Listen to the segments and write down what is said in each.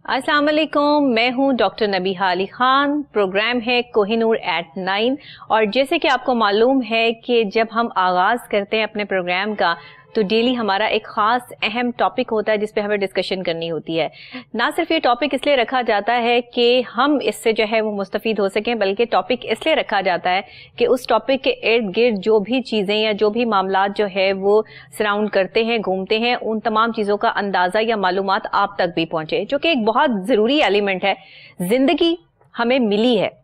अस्सलाम वालेकुम, मैं हूं डॉक्टर नबीहा अली खान। प्रोग्राम है कोहिनूर एट 9 और जैसे कि आपको मालूम है कि जब हम आगाज़ करते हैं अपने प्रोग्राम का तो डेली हमारा एक ख़ास अहम टॉपिक होता है जिस पे हमें डिस्कशन करनी होती है। ना सिर्फ ये टॉपिक इसलिए रखा जाता है कि हम इससे जो है वो मुस्तफ़ीद हो सकें, बल्कि टॉपिक इसलिए रखा जाता है कि उस टॉपिक के इर्द गिर्द जो भी चीज़ें या जो भी मामलात जो है वो सराउंड करते हैं, घूमते हैं, उन तमाम चीज़ों का अंदाज़ा या मालूमात आप तक भी पहुँचे, जो कि एक बहुत ज़रूरी एलिमेंट है। ज़िंदगी हमें मिली है,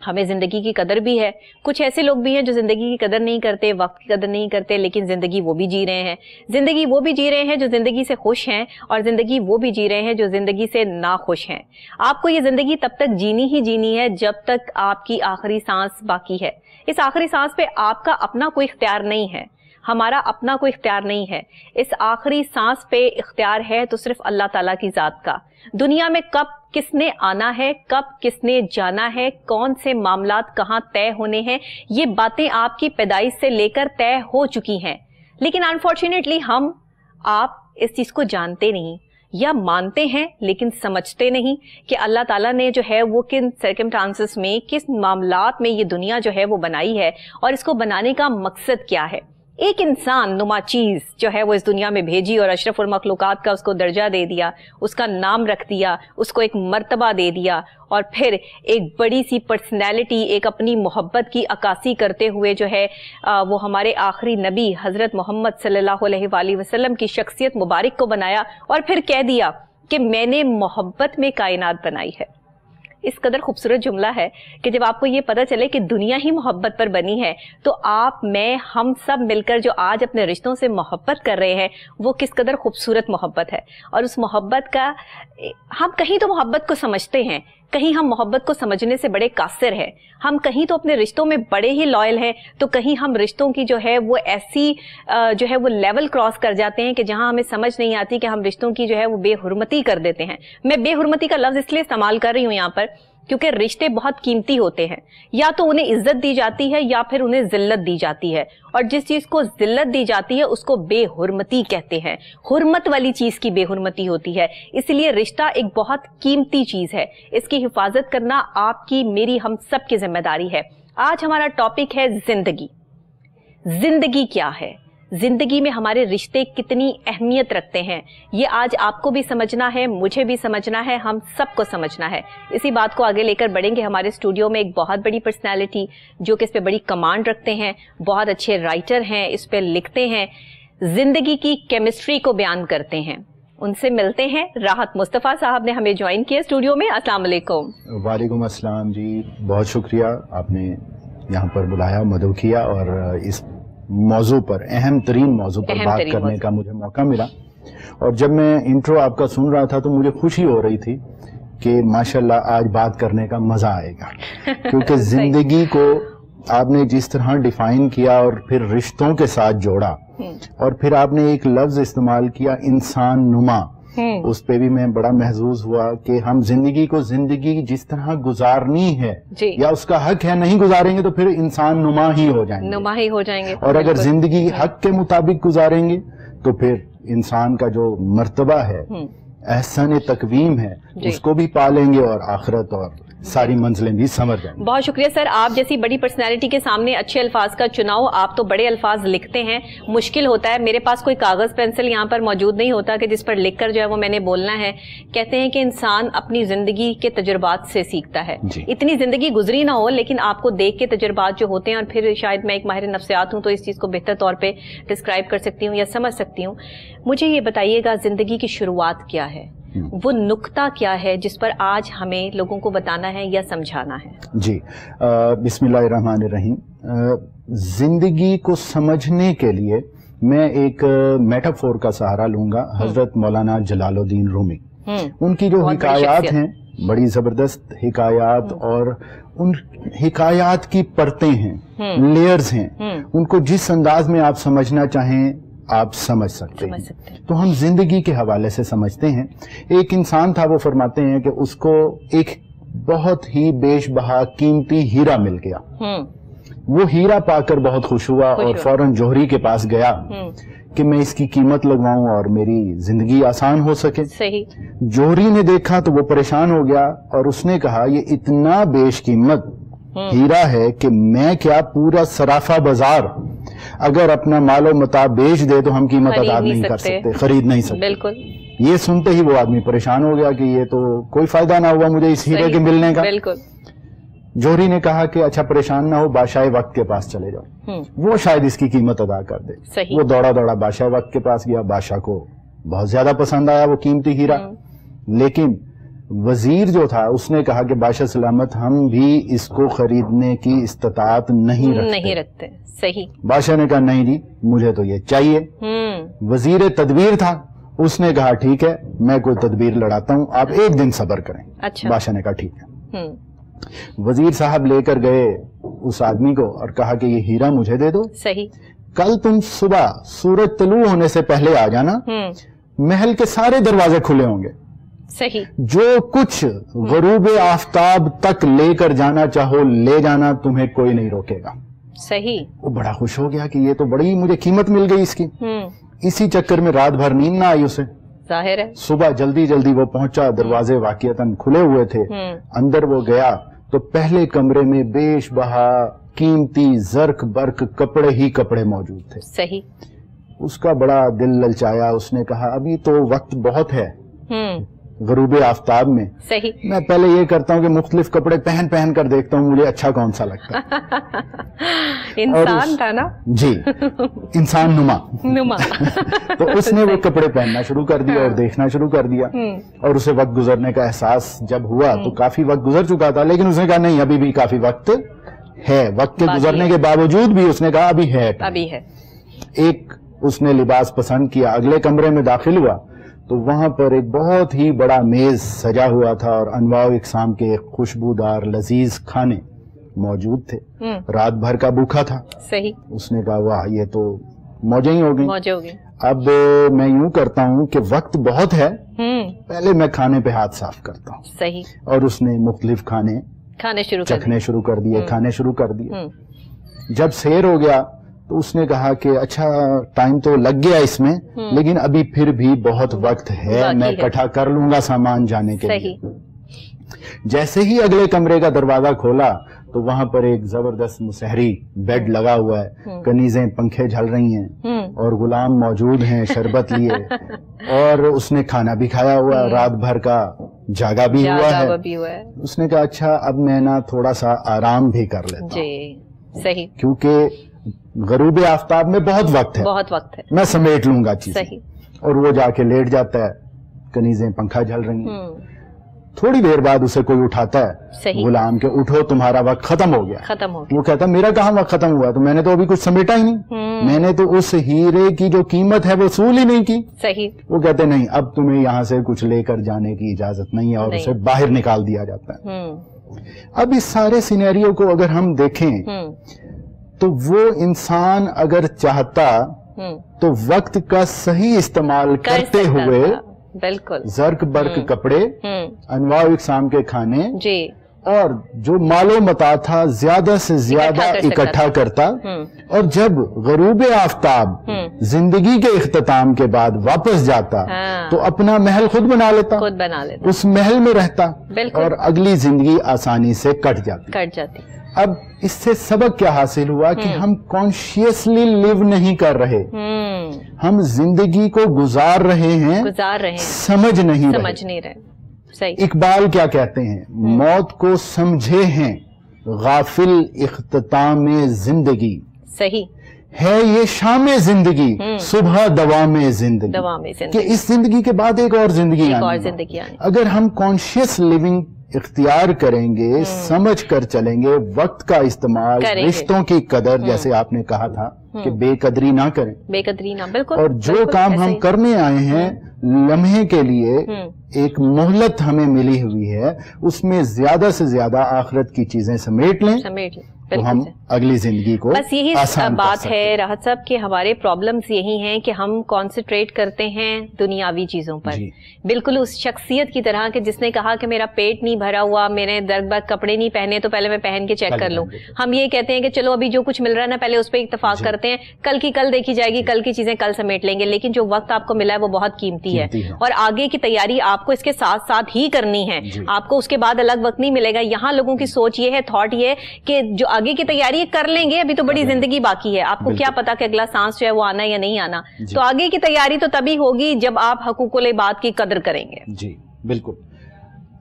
हमें ज़िंदगी की कदर भी है। कुछ ऐसे लोग भी हैं जो ज़िंदगी की कदर नहीं करते, वक्त की कदर नहीं करते, लेकिन ज़िंदगी वो भी जी रहे हैं। ज़िंदगी वो भी जी रहे हैं जो ज़िंदगी से खुश हैं, और ज़िंदगी वो भी जी रहे हैं जो ज़िंदगी से नाखुश हैं। आपको ये ज़िंदगी तब तक जीनी ही जीनी है जब तक आपकी आखिरी सांस बाकी है। इस आखिरी सांस पे आपका अपना कोई इख्तियार नहीं है, हमारा अपना कोई इख्तियार नहीं है। इस आखिरी सांस पे इख्तियार है तो सिर्फ अल्लाह ताला की ज़ात का। दुनिया में कब किसने आना है, कब किसने जाना है, कौन से मामलात कहाँ तय होने हैं, ये बातें आपकी पैदाइश से लेकर तय हो चुकी हैं। लेकिन अनफॉर्चुनेटली हम आप इस चीज़ को जानते नहीं या मानते हैं लेकिन समझते नहीं कि अल्लाह ताला ने जो है वो किन सर्कमस्टांसेस में, किस मामलात में ये दुनिया जो है वो बनाई है और इसको बनाने का मकसद क्या है। एक इंसान नुमा चीज़ जो है वो इस दुनिया में भेजी और अशरफुल मखलूकात का उसको दर्जा दे दिया, उसका नाम रख दिया, उसको एक मर्तबा दे दिया, और फिर एक बड़ी सी पर्सनैलिटी, एक अपनी मोहब्बत की अक्कासी करते हुए जो है वो हमारे आखिरी नबी हज़रत मोहम्मद सल्लल्लाहु अलैहि वसल्लम की शख्सियत मुबारक को बनाया और फिर कह दिया कि मैंने मोहब्बत में कायनात बनाई है। इस कदर खूबसूरत जुमला है कि जब आपको ये पता चले कि दुनिया ही मोहब्बत पर बनी है तो आप, मैं, हम सब मिलकर जो आज अपने रिश्तों से मोहब्बत कर रहे हैं वो किस कदर खूबसूरत मोहब्बत है। और उस मोहब्बत का हम कहीं तो मोहब्बत को समझते हैं, कहीं हम मोहब्बत को समझने से बड़े कासिर हैं। हम कहीं तो अपने रिश्तों में बड़े ही लॉयल हैं, तो कहीं हम रिश्तों की जो है वो ऐसी जो है वो लेवल क्रॉस कर जाते हैं कि जहां हमें समझ नहीं आती कि हम रिश्तों की जो है वो बेहुरमती कर देते हैं। मैं बेहुरमती का लफ्ज़ इसलिए इस्तेमाल कर रही हूँ यहाँ पर क्योंकि रिश्ते बहुत कीमती होते हैं। या तो उन्हें इज्जत दी जाती है या फिर उन्हें जिल्लत दी जाती है, और जिस चीज़ को जिल्लत दी जाती है उसको बेहुरमती कहते हैं। हुर्मत वाली चीज़ की बेहुरमती होती है। इसलिए रिश्ता एक बहुत कीमती चीज़ है, इसकी हिफाजत करना आपकी, मेरी, हम सब की जिम्मेदारी है। आज हमारा टॉपिक है जिंदगी। जिंदगी क्या है, जिंदगी में हमारे रिश्ते कितनी अहमियत रखते हैं, ये आज आपको भी समझना है, मुझे भी समझना है, हम सबको समझना है। इसी बात को आगे लेकर बढ़ेंगे। हमारे स्टूडियो में एक बहुत बड़ी पर्सनालिटी जो कि इस पे बड़ी कमांड रखते हैं, बहुत अच्छे राइटर हैं, इस पे लिखते हैं, जिंदगी की केमिस्ट्री को बयान करते हैं। उनसे मिलते हैं। राहत मुस्तफ़ा साहब ने हमें ज्वाइन किया स्टूडियो में। अस्सलाम वालेकुम। वालेकुम अस्सलाम जी, बहुत शुक्रिया, आपने यहाँ पर बुलाया, मदद किया और इस मौजू पर, अहम तरीन मौजू पर बात करने का मुझे मौका मिला। और जब मैं इंट्रो आपका सुन रहा था तो मुझे खुशी हो रही थी कि माशाल्लाह आज बात करने का मजा आएगा क्योंकि जिंदगी को आपने जिस तरह डिफाइन किया और फिर रिश्तों के साथ जोड़ा और फिर आपने एक लफ्ज इस्तेमाल किया इंसान नुमा, उस पे भी मैं बड़ा महसूस हुआ कि हम जिंदगी को जिंदगी जिस तरह गुजारनी है या उसका हक है, नहीं गुजारेंगे तो फिर इंसान नुमा ही हो जाएंगे, और अगर जिंदगी हक के मुताबिक गुजारेंगे तो फिर इंसान का जो मर्तबा है, एहसान तकवीम है, उसको भी पालेंगे और आखिरत और सारी मंजिलें भी समझ जाएंगे। बहुत शुक्रिया सर, आप जैसी बड़ी पर्सनैलिटी के सामने अच्छे अल्फाज का चुनाव, आप तो बड़े अल्फाज लिखते हैं, मुश्किल होता है। मेरे पास कोई कागज पेंसिल यहाँ पर मौजूद नहीं होता कि जिस पर लिखकर जो है वो मैंने बोलना है। कहते हैं कि इंसान अपनी जिंदगी के तजुर्बात से सीखता है। इतनी जिंदगी गुजरी ना हो लेकिन आपको देख के तजुर्बात जो होते हैं, और फिर शायद मैं एक माहिर नफ्सियात हूँ तो इस चीज को बेहतर तौर पर डिस्क्राइब कर सकती हूँ या समझ सकती हूँ। मुझे ये बताइएगा, जिंदगी की शुरुआत क्या है, वो नुक्ता क्या है जिस पर आज हमें लोगों को बताना है या समझाना है? जी, बिस्मिल्लाहिर्रहमानिर्रहीम। जिंदगी को समझने के लिए मैं एक मेटाफोर का सहारा लूंगा, हजरत मौलाना जलालुद्दीन रूमी। उनकी जो हिकायात हैं, बड़ी जबरदस्त हिकायात, और उन हिकायात की परतें हैं, लेयर्स हैं, उनको जिस अंदाज में आप समझना चाहें आप समझ सकते हैं। तो हम जिंदगी के हवाले से समझते हैं। एक इंसान था, वो फरमाते हैं कि उसको एक बहुत ही बेशबहा कीमती हीरा मिल गया। वो हीरा पाकर बहुत खुश हुआ और फौरन जोहरी के पास गया کہ میں اس کی قیمت لگواؤں اور میری زندگی آسان ہو سکے. صحیح. جوہری نے دیکھا تو وہ پریشان ہو گیا اور اس نے کہا یہ اتنا بیش قیمت ہیرا ہے کہ میں کیا پورا سرافہ بازار اگر اپنا مال و متاع بیچ دے تو ہم قیمت ادا نہیں کر سکتے, خرید نہیں سکتے. بالکل. یہ سنتے ہی وہ آدمی پریشان ہو گیا کہ یہ تو کوئی فائدہ نہ ہوا مجھے اس ہیرے کے ملنے کا. بالکل. جوہری نے کہا کہ اچھا پریشان نہ ہو, بادشاہ وقت کے پاس چلے جاؤ, وہ شاید اس کی قیمت ادا کر دے. وہ دوڑا دوڑا بادشاہ وقت کے پاس گیا. بادشاہ کو بہت زیادہ پسند آیا وہ قیمتی ہیرا, لیکن وزیر جو تھا اس نے کہا کہ بادشاہ سلامت ہم بھی اس کو خریدنے کی استطاعت نہیں رکھتے. صحیح. بادشاہ نے کہا نہیں جی مجھے تو یہ چاہیے. وزیر تدبیر تھا, اس نے کہا ٹھیک ہے میں کوئی تدبیر لڑاتا ہوں, آپ ایک دن صبر کریں. بادشاہ نے کہا ٹھیک ہے. وزیر صاحب لے کر گئے اس آدمی کو اور کہا کہ یہ ہیرا مجھے دے دو. صحیح. کل تم صبح سورج طلوع ہونے سے پہلے آ جانا, محل کے سارے دروازے کھلے ہوں گے. صحیح. جو کچھ غروب آفتاب تک لے کر جانا چاہو لے جانا, تمہیں کوئی نہیں روکے گا. صحیح. وہ بڑا خوش ہو گیا کہ یہ تو بڑی مجھے قیمت مل گئی اس کی. اسی چکر میں رات بھر نیند نہ آئی اسے. ظاہر ہے. صبح جلدی جلدی وہ پہنچا, دروازے واقعتاً کھلے ہوئے تھے. اندر وہ گیا تو پہلے کمرے میں بیش بہا قیمتی زرق برق کپڑے ہی کپڑے موجود تھے. صحیح. اس کا بڑا دل للچایا. اس نے کہا ابھی تو وقت بہت ہے غروب آفتاب میں. صحیح. میں پہلے یہ کرتا ہوں کہ مختلف کپڑے پہن پہن کر دیکھتا ہوں مجھے اچھا کون سا لگتا ہے. انسان تھا نا جی, انسان نما. تو اس نے وہ کپڑے پہننا شروع کر دیا اور دیکھنا شروع کر دیا, اور اسے وقت گزرنے کا احساس جب ہوا تو کافی وقت گزر چکا تھا, لیکن اس نے کہا نہیں ابھی بھی کافی وقت ہے. وقت کے گزرنے کے باوجود بھی اس نے کہا ابھی ہے. ایک اس نے لباس پسند کیا, اگلے کمرے میں داخل ہوا تو وہاں پر ایک بہت ہی بڑا میز سجا ہوا تھا اور انواع و اقسام کے خوشبودار لذیذ کھانے موجود تھے. رات بھر کا بھوکا تھا. صحیح. اس نے کہا واہ یہ تو موجیں ہی ہو گئی. اب میں یوں کرتا ہوں کہ وقت بہت ہے, پہلے میں کھانے پہ ہاتھ صاف کرتا ہوں. صحیح. اور اس نے مختلف کھانے چکھنے شروع کر دیے, کھانے شروع کر دیے. جب سیر ہو گیا تو اس نے کہا کہ اچھا ٹائم تو لگ گیا اس میں, لیکن ابھی پھر بھی بہت وقت ہے, میں اکٹھا کر لوں گا سامان جانے کے لیے. جیسے ہی اگلے کمرے کا دروازہ کھولا تو وہاں پر ایک زبردست مسحری بیڈ لگا ہوا ہے, کنیزیں پنکھے جھل رہی ہیں اور غلام موجود ہیں شربت لیے, اور اس نے کھانا بھی کھایا ہوا ہے, رات بھر کا جاگا بھی ہوا ہے. اس نے کہا اچھا اب میں نا تھوڑا سا آرام بھی کر لیتا ہوں. صحیح. کیونکہ غروب آفتاب میں بہت وقت ہے, میں سمیٹ لوں گا چیز. اور وہ جا کے لیٹ جاتا ہے, کنیزیں پنکھا جھل رہی ہیں. تھوڑی دیر بعد اسے کوئی اٹھاتا ہے, غلام کے اٹھو تمہارا وقت ختم ہو گیا. وہ کہتا ہے میرا کہاں وقت ختم ہوا, تو میں نے تو ابھی کچھ سمیٹا ہی نہیں, میں نے تو اس ہیرے کی جو قیمت ہے وہ وصول ہی نہیں کی. وہ کہتے نہیں اب تمہیں یہاں سے کچھ لے کر جانے کی اجازت نہیں ہے, اور اسے باہر نکال دیا جاتا ہے. اب اس سارے سینیریو کو اگر ہم دیکھیں تو وہ انسان اگر چاہتا تو وقت کا صحیح استعمال کرتے ہوئے بالکل زرق برق کپڑے, انواع اقسام کے کھانے اور جو مال و متاع تھا زیادہ سے زیادہ اکٹھا کرتا, اور جب غروب آفتاب زندگی کے اختتام کے بعد واپس جاتا تو اپنا محل خود بنا لیتا, اس محل میں رہتا, اور اگلی زندگی آسانی سے کٹ جاتی. اب اس سے سبق کیا حاصل ہوا کہ ہم کانشیسلی لیو نہیں کر رہے, ہم زندگی کو گزار رہے ہیں, سمجھ نہیں رہے. اقبال کیا کہتے ہیں, موت کو سمجھے ہیں غافل اختتام زندگی. صحیح ہے یہ شام زندگی صبح دوام زندگی, کہ اس زندگی کے بعد ایک اور زندگی آنی. اگر ہم کانشیس لیونگ اختیار کریں گے, سمجھ کر چلیں گے, وقت کا استعمال, رشتوں کی قدر, جیسے آپ نے کہا تھا کہ بے قدری نہ کریں, بالکل, اور جو کام ہم کرنے آئے ہیں لمحے کے لیے ایک مہلت ہمیں ملی ہوئی ہے, اس میں زیادہ سے زیادہ آخرت کی چیزیں سمیٹ لیں, تو ہم اگلی زندگی کو بس یہی بات ہے راحت صاحب کہ ہمارے پرابلمز یہی ہیں کہ ہم کانسنٹریٹ کرتے ہیں دنیاوی چیزوں پر. بالکل اس شخصیت کی طرح کہ جس نے کہا کہ میرا پیٹ نہیں بھرا ہوا, میں نے درد بد کپڑے نہیں پہنے تو پہلے میں پہن کے چیک کر لوں. ہم یہ کہتے ہیں کہ چلو ابھی جو کچھ مل رہا ہے نا پہلے اس پہ اتفاق کرتے ہیں, کل کی کل دیکھی جائے گی, کل کی چیزیں کل سمیٹ لیں گے. لیکن جو وقت آپ کو ملا ہے وہ بہت قیمتی ہے اور آگے کی تیاری آپ کو اس کے ساتھ ساتھ ہی کرنی ہے. آپ کو اس کے بعد الگ وقت نہیں ملے گا. یہاں لوگوں کی سوچ یہ ہے, تھاٹ یہ ہے کہ جو آگے کی تیاری کر لیں گے, ابھی تو بڑی زندگی باقی ہے, آپ کو کیا پتا کہ اگلا سانس جو ہے وہ آنا یا نہیں آنا. تو آگے کی تیاری تو تبھی ہوگی جب آپ حقوق العباد کی قدر کریں گے. جی بالکل.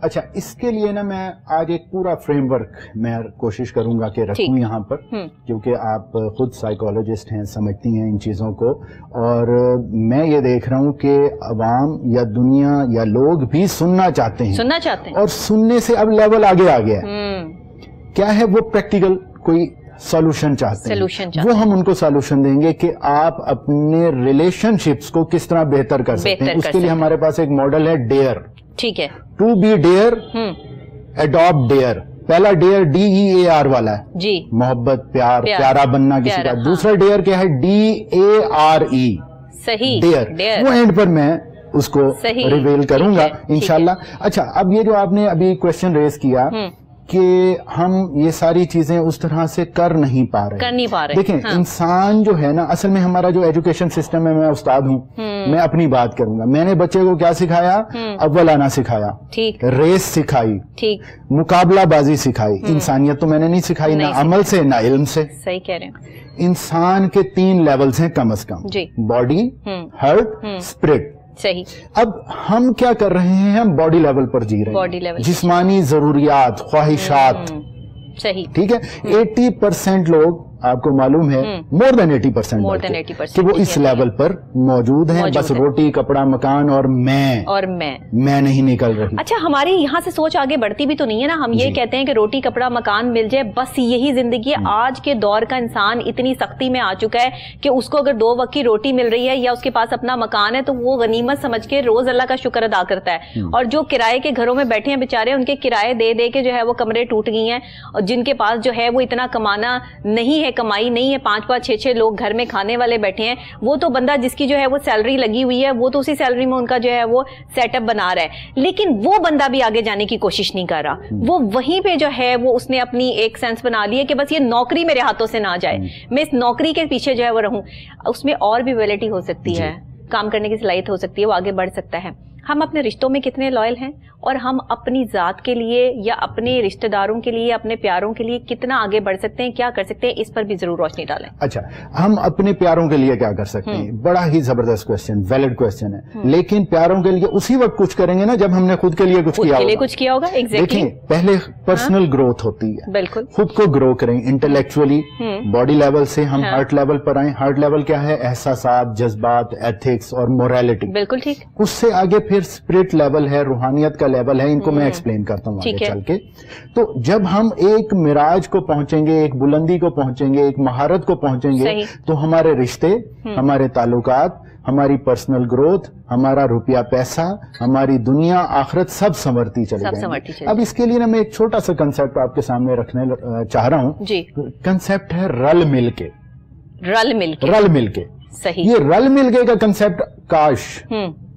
اچھا, اس کے لیے نا میں آج ایک پورا فریم ورک میں کوشش کروں گا کہ رکھوں یہاں پر, کیونکہ آپ خود سائیکالوجسٹ ہیں, سمجھتی ہیں ان چیزوں کو, اور میں یہ دیکھ رہا ہوں کہ عوام یا دنیا یا لوگ بھی سننا چاہتے ہیں اور سننے سے اب لیول آگے آ گیا ہے. کیا ہے وہ پریکٹیکل کوئی سولوشن چاہتے ہیں, وہ ہم ان کو سولوشن دیں گے کہ آپ اپنے ریلیشن شپس کو کس طرح بہتر کر سکتے ہیں. اس کے لیے ہمارے پاس ایک ماڈل ہے ڈیئر. ٹھیک ہے, to be dear, adapt dear. پہلا ڈیئر DEAR والا ہے, جی, محبت, پیار, پیارا بننا کسی کا. دوسرا ڈیئر کیا ہے, DARE, صحیح, ڈیئر. وہ اینڈ پر میں اس کو ریویل کروں گا انشاءاللہ. اچھا, اب یہ جو آپ نے ابھی کوشچن ریز کیا کہ ہم یہ ساری چیزیں اس طرح سے کر نہیں پا رہے. دیکھیں, انسان جو ہے نا, اصل میں ہمارا جو ایجوکیشن سسٹم ہے, میں استاد ہوں, میں اپنی بات کروں گا. میں نے بچے کو کیا سکھایا, اول آنا سکھایا, ریس سکھائی, مقابلہ بازی سکھائی. انسانیت تو میں نے نہیں سکھائی, نہ عمل سے نہ علم سے. صحیح کہہ رہے ہیں. انسان کے 3 لیولز ہیں کم از کم, باڈی, ہارٹ, اسپرٹ. صحیح. اب ہم کیا کر رہے ہیں, ہم باڈی لیول پر جی رہے ہیں, جسمانی ضروریات, خواہشات. صحیح, ٹھیک ہے. 80% لوگ آپ کو معلوم ہے, مور دین 80% کہ وہ اس لیول پر موجود ہیں. بس روٹی, کپڑا, مکان اور میں نہیں نکل رہی. اچھا, ہماری یہاں سے سوچ آگے بڑھتی بھی تو نہیں ہے نا. ہم یہ کہتے ہیں کہ روٹی, کپڑا, مکان مل جائے, بس یہی زندگی ہے. آج کے دور کا انسان اتنی سختی میں آ چکا ہے کہ اس کو اگر 2 وقت کی روٹی مل رہی ہے یا اس کے پاس اپنا مکان ہے تو وہ غنیمت سمجھ کے روز اللہ کا شکر ادا کرتا ہے. اور جو کرائے کے گھروں میں بیٹھے ہیں بیچارے, ان کے کرائے دے دے کے جو ہے وہ کمرے ٹوٹ گئی ہیں, اور جن کے پاس جو ہے وہ اتنا کمانا نہیں ہے, کمائی نہیں ہے, 5-5, 6-6 لوگ گھر میں کھانے والے بیٹھے ہیں, وہ تو بندہ جس کی جو ہے وہ سیلری لگی ہوئی ہے, وہ تو اسی سیلری میں ان کا جو ہے وہ سیٹ اپ بنا رہا ہے. لیکن وہ بندہ بھی آگے جانے کی کوشش نہیں کر رہا. وہ وہیں پہ جو ہے وہ اس نے اپنی ایک سینس بنا لی ہے کہ بس یہ نوکری میرے ہاتھوں سے نہ جائے, میں اس نوکری کے پیچھے جو ہے وہ رہوں. اس میں اور بھی ویلیٹی ہو سکتی ہے, کام کرنے کی صلاحیت ہو سکتی ہے, وہ آگے بڑھ سکتا ہے. ہم اپنے رشتوں میں کتنے لائل ہیں, اور ہم اپنی ذات کے لیے یا اپنے رشتہ داروں کے لیے, اپنے پیاروں کے لیے کتنا آگے بڑھ سکتے ہیں, کیا کر سکتے ہیں, اس پر بھی ضرور روشنی ڈالیں. اچھا, ہم اپنے پیاروں کے لیے کیا کر سکتے ہیں, بڑا ہی زبردست کوشچن, ویلڈ کوشچن ہے. لیکن پیاروں کے لیے اسی وقت کچھ کریں گے نا جب ہم نے خود کے لیے کچھ کیا ہوگا. دیکھیں, پہلے پرسنل گروتھ ہوتی ہے, بالکل خود کو گرو کریں انٹلیکچولی, باڈی لیول سے ہم ہارٹ لیول پر آئیں. ہارٹ لیول کیا ہے, احساسات, جذبات, ایتھکس اور موریلٹی. بالکل ٹھیک. اس سے آگے پھر اسپرٹ لیول ہے, روحانیت کا لیول ہے. ان کو میں ایکسپلین کرتا ہوں آگے چل کے. تو جب ہم ایک معراج کو پہنچیں گے, ایک بلندی کو پہنچیں گے, ایک مہارت کو پہنچیں گے, تو ہمارے رشتے, ہمارے تعلقات, ہماری پرسنل گروتھ, ہمارا روپیہ پیسہ, ہماری دنیا, آخرت سب سنورتی چلے جائیں گے. اب اس کے لیے نا میں ایک چھوٹا سا کنسپٹ آپ کے سامنے رکھنے چاہ رہا ہوں. کنسپٹ ہے رل مل کے. رل مل کے. صحیح. یہ رل مل کے کا کنسپٹ, کاش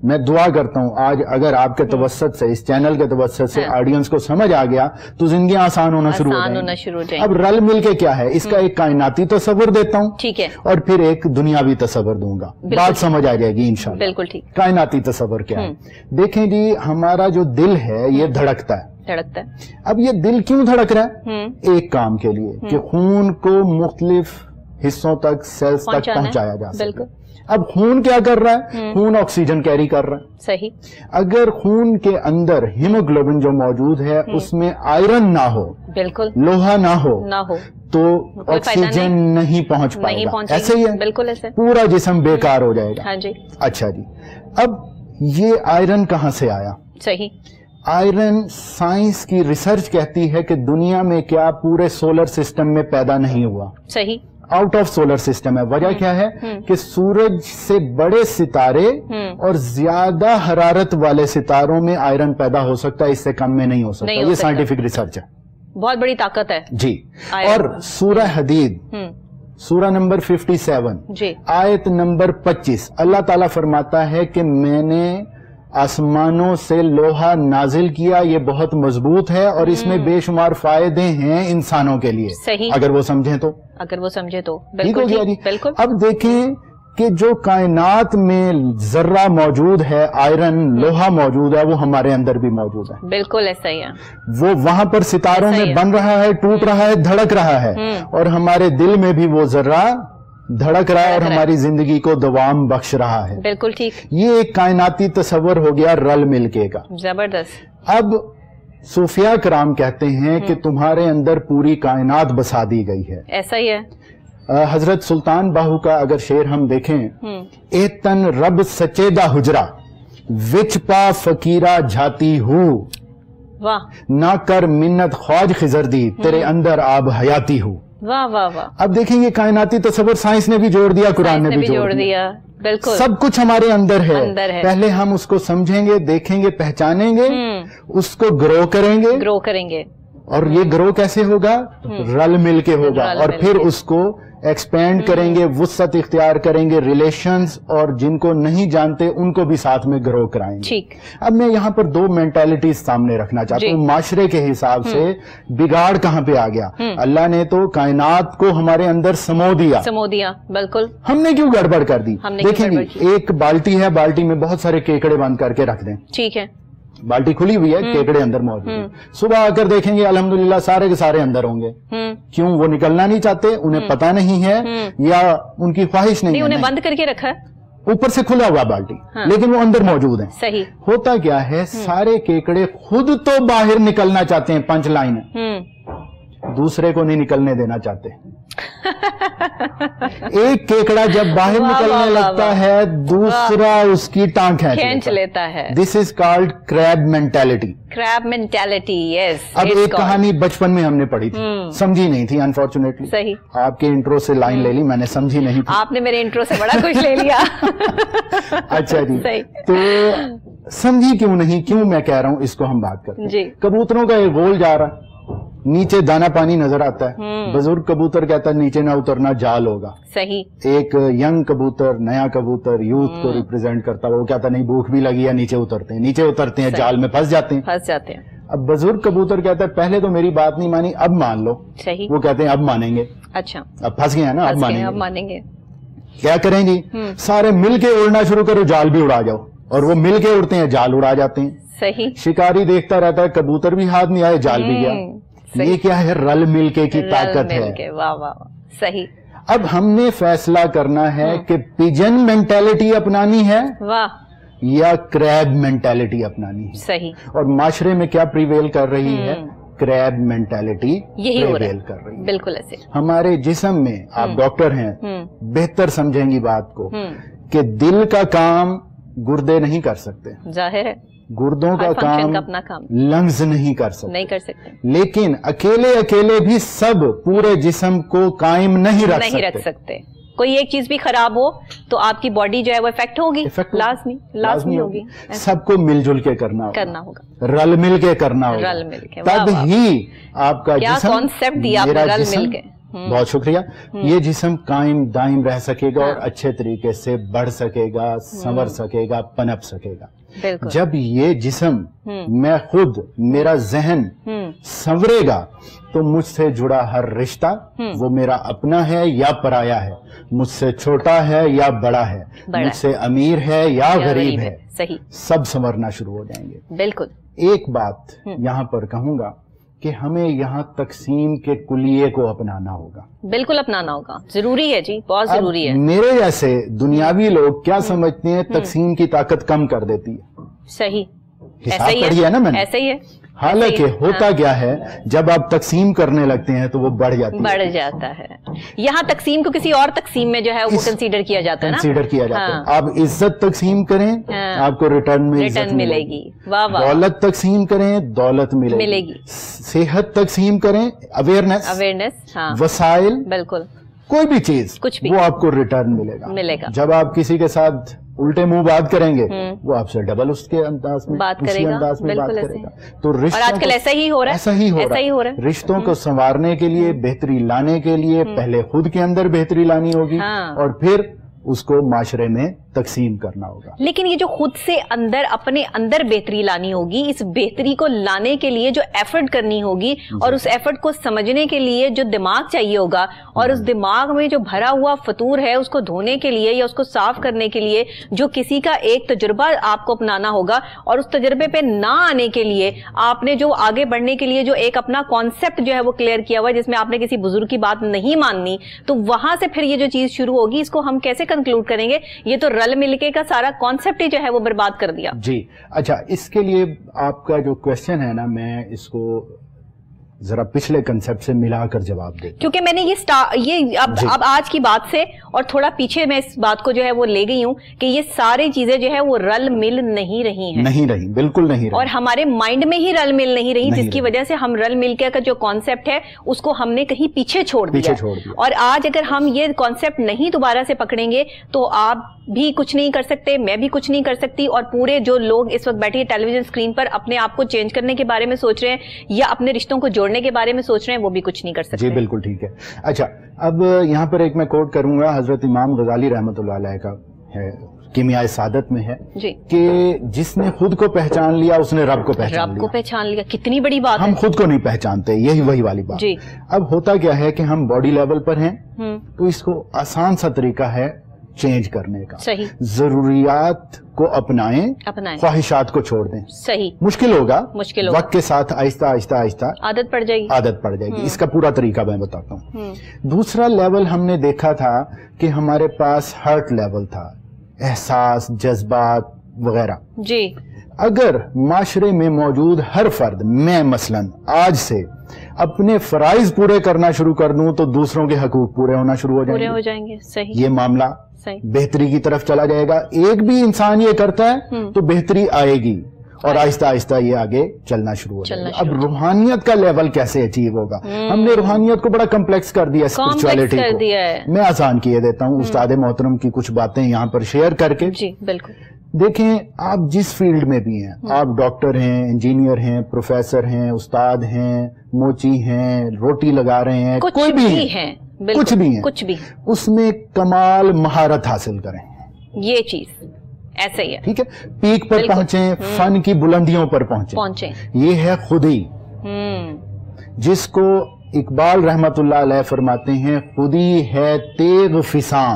میں دعا کرتا ہوں آج اگر آپ کے توسط سے, اس چینل کے توسط سے آڈینس کو سمجھ آ گیا تو زندگیاں آسان ہونا شروع ہو جائیں. اب رل مل کے کیا ہے, اس کا ایک کائناتی تصور دیتا ہوں, ٹھیک ہے, اور پھر ایک دنیاوی تصور دوں گا, بات سمجھ آ جائے گی انشاءاللہ. بالکل ٹھیک. کائناتی تصور کیا ہے, دیکھیں جی, ہمارا جو دل ہے یہ دھڑکتا ہے. اب یہ دل کیوں دھڑک رہا ہے, ایک کام کے لیے کہ خون کو مختلف حصوں تک, سیلز تک پہنچایا جا سکے. اب خون کیا کر رہا ہے, خون آکسیجن کیری کر رہا ہے. صحیح. اگر خون کے اندر ہیموگلوبن جو موجود ہے اس میں آئرن نہ ہو, بالکل, لوہا نہ ہو تو آکسیجن نہیں پہنچ پائے گا. ایسے ہی ہے, بالکل ایسے, پورا جسم بیکار ہو جائے گا. اچھا جی, اب یہ آئرن کہاں سے آیا؟ صحیح. آئرن, سائنس کی ریسرچ کہتی ہے کہ دنیا میں کیا پورے سولر سسٹم میں پیدا نہیں ہوا. صحیح. آؤٹ آف سولر سسٹم ہے. وجہ کیا ہے کہ سورج سے بڑے ستارے اور زیادہ حرارت والے ستاروں میں آئرن پیدا ہو سکتا ہے, اس سے کم میں نہیں ہو سکتا. یہ سائنٹیفک ریسرچ ہے. बहुत बड़ी ताकत है जी। और सूरह हदीद सूरह नंबर 57 जी, आयत नंबर 25, अल्लाह ताला फरमाता है कि मैंने आसमानों से लोहा नाजिल किया, ये बहुत मजबूत है और इसमें बेशुमार फायदे हैं इंसानों के लिए। सही, अगर वो समझे तो, बिल्कुल हो गया जी, बिल्कुल। अब देखें कि जो कायनात में जर्रा मौजूद है, आयरन लोहा मौजूद है, वो हमारे अंदर भी मौजूद है। बिल्कुल ऐसा ही है। वो वहां पर सितारों में बन रहा है, टूट रहा है, धड़क रहा है, और हमारे दिल में भी वो जर्रा धड़क रहा है और हमारी जिंदगी को दवाम बख्श रहा है। बिल्कुल ठीक। ये एक कायनाती तस्वर हो गया रल मिलके का। जबरदस्त। अब सूफिया कराम कहते हैं कि तुम्हारे अंदर पूरी कायनात बसा दी गई है। ऐसा ही है। हजरत सुल्तान बाहू का अगर शेर हम देखें, ए तन रब सचेदा हुजरा विच पा फकीरा जाती हूँ, वाह, ना कर मिन्नत ख्वाज खिजर दी तेरे अंदर आब हयाती हूँ। वाह वाह वाह। अब देखेंगे कायनाती तस्वर साइंस ने भी जोड़ दिया, कुरान ने भी जोड़ दिया। बिल्कुल, सब कुछ हमारे अंदर है। पहले हम उसको समझेंगे, देखेंगे, पहचानेंगे, उसको ग्रो करेंगे। और ये ग्रो कैसे होगा? रल मिल के होगा। और फिर उसको एक्सपेंड करेंगे, वुसअत इख्तियार करेंगे, रिलेशंस और जिनको नहीं जानते उनको भी साथ में ग्रो कराएंगे। ठीक। अब मैं यहाँ पर दो मेंटालिटीज सामने रखना चाहता हूँ। माशरे के हिसाब से बिगाड़ कहाँ पे आ गया? अल्लाह ने तो कायनात को हमारे अंदर समो दिया, बिल्कुल। हमने क्यों गड़बड़ कर दी? देखेंगे, एक बाल्टी है, बाल्टी में बहुत सारे केकड़े बंद करके रख दें, ठीक है, बाल्टी खुली हुई है, केकड़े अंदर मौजूद है। सुबह आकर देखेंगे अल्हम्दुलिल्लाह सारे के सारे अंदर होंगे। क्यों? वो निकलना नहीं चाहते, उन्हें पता नहीं है या उनकी ख्वाहिश नहीं है, उन्हें बंद करके रखा है, ऊपर से खुला हुआ बाल्टी, लेकिन वो अंदर मौजूद है। सही। होता क्या है, सारे केकड़े खुद तो बाहर निकलना चाहते हैं, पंच लाइन, दूसरे को नहीं निकलने देना चाहते। एक केकड़ा जब बाहर निकलने लगता है, दूसरा उसकी टांग खींच लेता है। This is called crab mentality. Yes. अब एक कहानी बचपन में हमने पढ़ी थी, समझी नहीं थी अनफॉर्चुनेटली। सही। आपके इंट्रो से लाइन ले ली मैंने, समझी नहीं थी। आपने मेरे इंट्रो से बड़ा कुछ ले लिया। अच्छा जी। सही। तो समझी क्यों नहीं, क्यों मैं कह रहा हूँ, इसको हम बात करते हैं। कबूतरों का एक गोल जा रहा है, नीचे दाना पानी नजर आता है, बुजुर्ग कबूतर कहता है नीचे ना उतरना, जाल होगा। सही। एक यंग कबूतर, नया कबूतर, यूथ को रिप्रेजेंट करता है, वो कहता नहीं भूख भी लगी है, नीचे उतरते हैं, जाल में फंस जाते हैं। अब बुजुर्ग कबूतर कहता है पहले तो मेरी बात नहीं मानी, अब मान लो। सही। वो कहते हैं अब मानेंगे। अच्छा, अब फंस गए हैं ना, अब मानेंगे। क्या करें जी? सारे मिलके उड़ना शुरू करो, जाल भी उड़ा जाओ, और वो मिलके उड़ते हैं, जाल उड़ा जाते हैं। सही। शिकारी देखता रहता है, कबूतर भी हाथ नहीं आए, जाल भी गया। ये क्या है? रल मिलके की ताकत है। वाह वाह, सही। अब हमने फैसला करना है कि पिजन मेंटालिटी अपनानी है, वाह, या क्रैब मेंटालिटी अपनानी है। सही। और माशरे में क्या प्रिवेल कर रही है? क्रैब मेंटालिटी प्रिवेल कर रही है। बिल्कुल ऐसे। हमारे जिस्म में, आप डॉक्टर हैं, बेहतर समझेंगी बात को, कि दिल का काम गुर्दे नहीं कर सकते, जाहिर है, गुर्दों का काम अपना काम लंग्स नहीं कर सकते, लेकिन अकेले भी सब पूरे जिस्म को कायम नहीं रख सकते। कोई एक चीज भी खराब हो तो आपकी बॉडी जो है वो इफेक्ट होगी, लाजमी होगी। सबको मिलजुल के करना होगा, रल मिल के करना होगा, तब ही आपका जिस्म, कॉन्सेप्ट दिया आपने, रल मिल के। बहुत शुक्रिया। ये जिस्म कायम दायम रह सकेगा और अच्छे तरीके से बढ़ सकेगा, संवर सकेगा, पनप सकेगा। जब ये जिस्म, मैं खुद, मेरा जहन संवरेगा तो मुझसे जुड़ा हर रिश्ता वो मेरा अपना है या पराया है, मुझसे छोटा है या बड़ा है, मुझसे अमीर है या गरीब है, सही, सब संवरना शुरू हो जाएंगे। बिल्कुल। एक बात यहाँ पर कहूंगा कि हमें यहाँ तकसीम के कुलिये को अपनाना होगा। बिल्कुल अपनाना होगा, जरूरी है जी, बहुत जरूरी है। मेरे जैसे दुनियावी लोग क्या समझते हैं, तकसीम की ताकत कम कर देती है। सही, हिसाब पढ़ी है ना मैंने, ऐसे ही है। हालांकि होता क्या है, जब आप तकसीम करने लगते हैं तो वो बढ़ जाता है। यहाँ तकसीम को किसी और तकसीम में जो है वो कंसीडर किया जाता है ना, कंसीडर किया जाता है। आप इज्जत तकसीम करें, आपको रिटर्न में इज्जत मिलेगी। वाह वाह। दौलत तकसीम करें, दौलत मिलेगी। सेहत तकसीम करें, अवेयरनेस, वसाइल, बिल्कुल, कोई भी चीज, वो आपको रिटर्न मिलेगा। मिलेगा। जब आप किसी के साथ उल्टे मुंह बात करेंगे वो आपसे डबल उसके अंदाज में बात करेगा। तो रिश्तों, और आजकल ऐसा ही हो रहा है, ऐसा ही हो रहा है। रिश्तों को संवारने के लिए, बेहतरी लाने के लिए पहले खुद के अंदर बेहतरी लानी होगी और फिर उसको माशरे में तकसीम करना होगा। लेकिन ये जो खुद से अंदर अपने अंदर बेहतरी लानी होगी, इस बेहतरी को लाने के लिए जो एफर्ट करनी होगी और उस एफर्ट को समझने के लिए जो दिमाग चाहिए होगा और उस दिमाग में जो भरा हुआ फतूर है उसको धोने के लिए या उसको साफ करने के लिए जो किसी का एक तजुर्बा आपको अपनाना होगा और उस तजुर्बे पे ना आने के लिए आपने जो आगे बढ़ने के लिए जो एक अपना कॉन्सेप्ट जो है वो क्लियर किया हुआ है, जिसमें आपने किसी बुजुर्ग की बात नहीं माननी, तो वहां से फिर ये जो चीज शुरू होगी इसको हम कैसे कंक्लूड करेंगे? ये तो रल मिलके का सारा कॉन्सेप्ट ही जो है वो बर्बाद कर दिया। जी अच्छा, इसके लिए आपका जो क्वेश्चन है ना, मैं इसको जरा पिछले कंसेप्ट से मिलाकर जवाब दे, क्योंकि मैंने ये अब आज की बात से और थोड़ा पीछे मैं इस बात को जो है वो ले गई हूं कि ये सारी चीजें जो है वो रल मिल नहीं रही हैं, नहीं रही, बिल्कुल नहीं रही, और हमारे माइंड में ही रल मिल नहीं रही, जिसकी वजह से हम रल मिल के का जो कॉन्सेप्ट है उसको हमने कहीं पीछे छोड़ दिया। और आज अगर हम ये कॉन्सेप्ट नहीं दोबारा से पकड़ेंगे तो आप भी कुछ नहीं कर सकते, मैं भी कुछ नहीं कर सकती, और पूरे जो लोग इस वक्त बैठे टेलीविजन स्क्रीन पर अपने आप को चेंज करने के बारे में सोच रहे हैं या अपने रिश्तों को जोड़ने के बारे में सोच रहे हैं, वो भी कुछ नहीं कर सकते। जी बिल्कुल ठीक है। अच्छा, अब यहाँ पर एक मैं कोट करूंगा हजरत इमाम गजाली रहमतुल्लाह अलैह का है, कीमियाए सादत में है कि जिसने खुद को पहचान लिया उसने रब को पहचान लिया। कितनी बड़ी बात है। हम खुद को नहीं पहचानते, यही वही वाली बात। अब होता क्या है कि हम बॉडी लेवल पर हैं, तो इसको आसान सा तरीका है चेंज करने का। सही। जरूरियात को अपनाएं, ख्वाहिशात को छोड़ दें। सही। मुश्किल होगा, वक्त के साथ आहिस्ता आहिस्ता आहिस्ता आदत पड़ जाएगी। इसका पूरा तरीका मैं बताता हूँ। दूसरा लेवल हमने देखा था कि हमारे पास हार्ट लेवल था, एहसास, जज्बात वगैरह। जी। अगर माशरे में मौजूद हर फर्द, मैं मसलन आज से अपने फराइज पूरे करना शुरू कर दूं तो दूसरों के हकूक पूरे होना शुरू हो जाएंगे। सही। ये मामला बेहतरी की तरफ चला जाएगा। एक भी इंसान ये करता है तो बेहतरी आएगी और आहिस्ता आहिस्ता ये आगे चलना शुरू हो जाएगा। अब रूहानियत का लेवल कैसे अचीव होगा? हमने रूहानियत को बड़ा कम्प्लेक्स कर दिया, स्पिरिचुअलिटी को। मैं आसान किए देता हूँ उस्ताद मोहतरम की कुछ बातें यहाँ पर शेयर करके। जी बिल्कुल। देखें, आप जिस फील्ड में भी हैं, आप डॉक्टर हैं, इंजीनियर हैं, प्रोफेसर हैं, उस्ताद हैं, मोची हैं, रोटी लगा रहे हैं, कोई भी है, कुछ भी है, उसमें कमाल महारत हासिल करें। ये चीज ऐसा ही है, ठीक है। पीक पर पहुंचे, फन की बुलंदियों पर पहुंचे, ये है खुदी, जिसको इकबाल रहमतुल्लाह अलैह फरमाते हैं खुदी है तेग फिसां।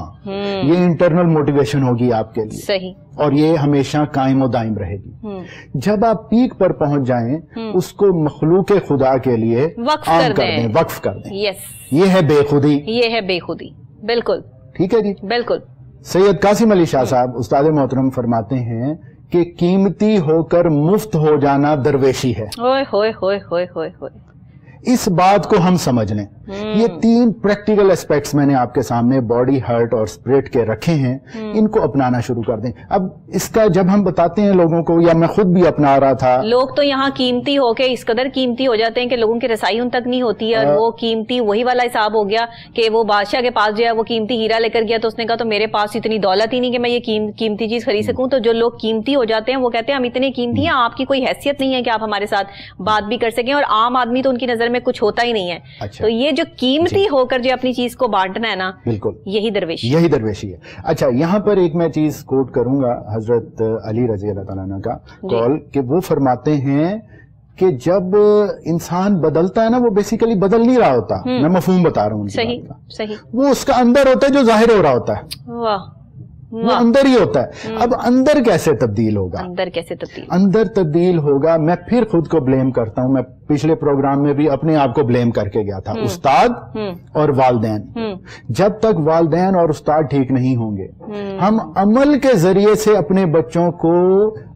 ये इंटरनल मोटिवेशन होगी आपके लिए। सही। और ये हमेशा कायम और दायम रहेगी। जब आप पीक पर पहुंच जाएं, उसको मखलूक खुदा के लिए वक्फ कर दें। यस। ये है बेखुदी। बिल्कुल ठीक है जी, बिल्कुल। सैयद कासिम अली शाह साहब उस्ताद मोहतरम फरमाते हैं कि कीमती होकर मुफ्त हो जाना दरवेशी है। होए होए होए होए होए होए। इस बात को हम समझ लें। ये तीन प्रैक्टिकल एस्पेक्ट्स मैंने आपके सामने बॉडी, हार्ट और स्पिरिट के रखे हैं, इनको अपनाना शुरू कर दें। अब इसका जब हम बताते हैं लोगों को, या मैं खुद भी अपना रहा था, लोग तो यहाँ कीमती होके इस कदर कीमती हो जाते हैं कि लोगों की रसाई उन तक नहीं होती है। और वो कीमती वही वाला हिसाब हो गया कि वो बादशाह के पास जो है वो कीमती हीरा लेकर गया, तो उसने कहा तो मेरे पास इतनी दौलत ही नहीं कि मैं ये कीमती चीज खरीद सकूं। तो जो लोग कीमती हो जाते हैं वो कहते हैं हम इतने कीमती हैं, आपकी कोई हैसियत नहीं है कि आप हमारे साथ बात भी कर सकें। और आम आदमी तो उनकी नजर में कुछ होता ही नहीं है। अच्छा। तो ये जो कीमती होकर जो अपनी चीज को बांटना है ना, बिल्कुल यही दरवेशी है। अच्छा, यहाँ पर एक मैं चीज कोट करूंगा हजरत अली रजी अल्लाह ताला अन्हु का कॉल, कि वो फरमाते हैं कि जब इंसान बदलता है ना, वो बेसिकली बदल नहीं रहा होता। मैं मफहूम बता रहा हूँ। सही। वो उसका अंदर होता है जो जाहिर हो रहा होता है। वाह। वो अंदर ही होता है। अब अंदर कैसे तब्दील होगा? अंदर तब्दील होगा। मैं फिर खुद को ब्लेम करता हूं। मैं पिछले प्रोग्राम में भी अपने आप को ब्लेम करके गया था। उस्ताद और वालदैन। जब तक वालदैन और उस्ताद ठीक नहीं होंगे, हम अमल के जरिए से अपने बच्चों को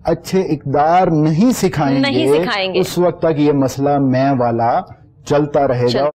अच्छे इक़दार नहीं सिखाएंगे, उस वक्त तक ये मसला मैं वाला चलता रहेगा।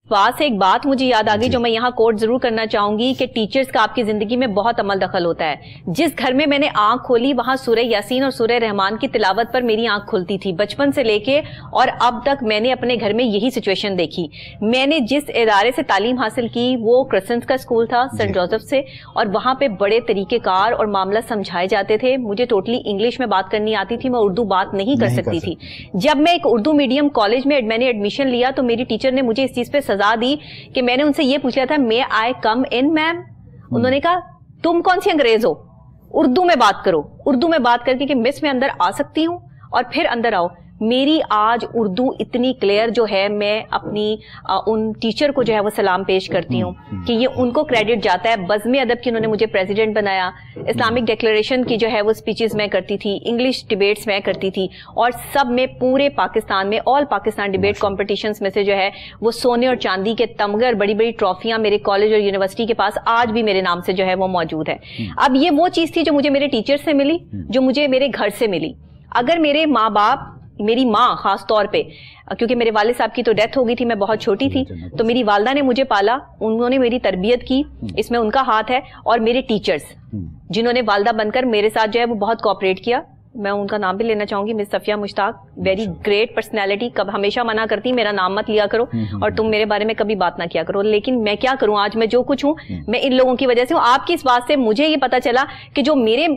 पास एक बात मुझे याद आ गई जो मैं यहाँ कोट जरूर करना चाहूंगी कि टीचर्स का आपकी जिंदगी में बहुत अमल दखल होता है। जिस घर में मैंने आंख खोली वहां सूरह यासीन और सूरह रहमान की तिलावत पर मेरी आंख खुलती थी बचपन से लेके, और अब तक मैंने अपने घर में यही सिचुएशन देखी। मैंने जिस इदारे से तालीम हासिल की वो क्रिश्चियंस का स्कूल था, सेंट जोसेफ से, और वहां पे बड़े तरीकेकार और मामला समझाए जाते थे। मुझे टोटली इंग्लिश में बात करनी आती थी, मैं उर्दू बात नहीं कर सकती थी। जब मैं एक उर्दू मीडियम कॉलेज में मैंने एडमिशन लिया तो मेरी टीचर ने मुझे इस चीज पे सजा दी कि मैंने उनसे ये पूछा था मे आई कम इन मैम, उन्होंने कहा तुम कौन सी अंग्रेज हो, उर्दू में बात करो। उर्दू में बात करके कि मिस मैं अंदर आ सकती हूँ, और फिर अंदर आओ। मेरी आज उर्दू इतनी क्लियर जो है, मैं अपनी उन टीचर को जो है वो सलाम पेश करती हूँ कि ये उनको क्रेडिट जाता है। बज़्म अदब की उन्होंने मुझे प्रेसिडेंट बनाया, इस्लामिक डिक्लेरेशन की जो है वो स्पीचेस मैं करती थी, इंग्लिश डिबेट्स मैं करती थी, और सब में पूरे पाकिस्तान में ऑल पाकिस्तान डिबेट कॉम्पिटिशन्स में से जो है वो सोने और चांदी के तमगर, बड़ी बड़ी ट्रॉफियां मेरे कॉलेज और यूनिवर्सिटी के पास आज भी मेरे नाम से जो है वो मौजूद है। अब ये वो चीज थी जो मुझे मेरे टीचर से मिली, जो मुझे मेरे घर से मिली। अगर मेरे माँ बाप, मेरी माँ खास तौर पे, क्योंकि मेरे वालिद साहब की तो डेथ हो गई थी, मैं बहुत छोटी थी, तो मेरी वालदा ने मुझे पाला, उन्होंने मेरी तरबियत की, इसमें उनका हाथ है। और मेरे टीचर्स जिन्होंने वालदा बनकर मेरे साथ जो है वो बहुत कोऑपरेट किया, मैं उनका नाम भी लेना चाहूंगी, miss Safia Mushtaq, very great personality. कब हमेशा मना करती मेरा नाम मत लिया करो और तुम मेरे बारे में कभी बात ना किया करो, लेकिन मैं क्या करूं, आज मैं जो कुछ हूं मैं इन लोगों की वजह से हूं। आपकी इस बात से मुझे ये पता चला कि जो मेरे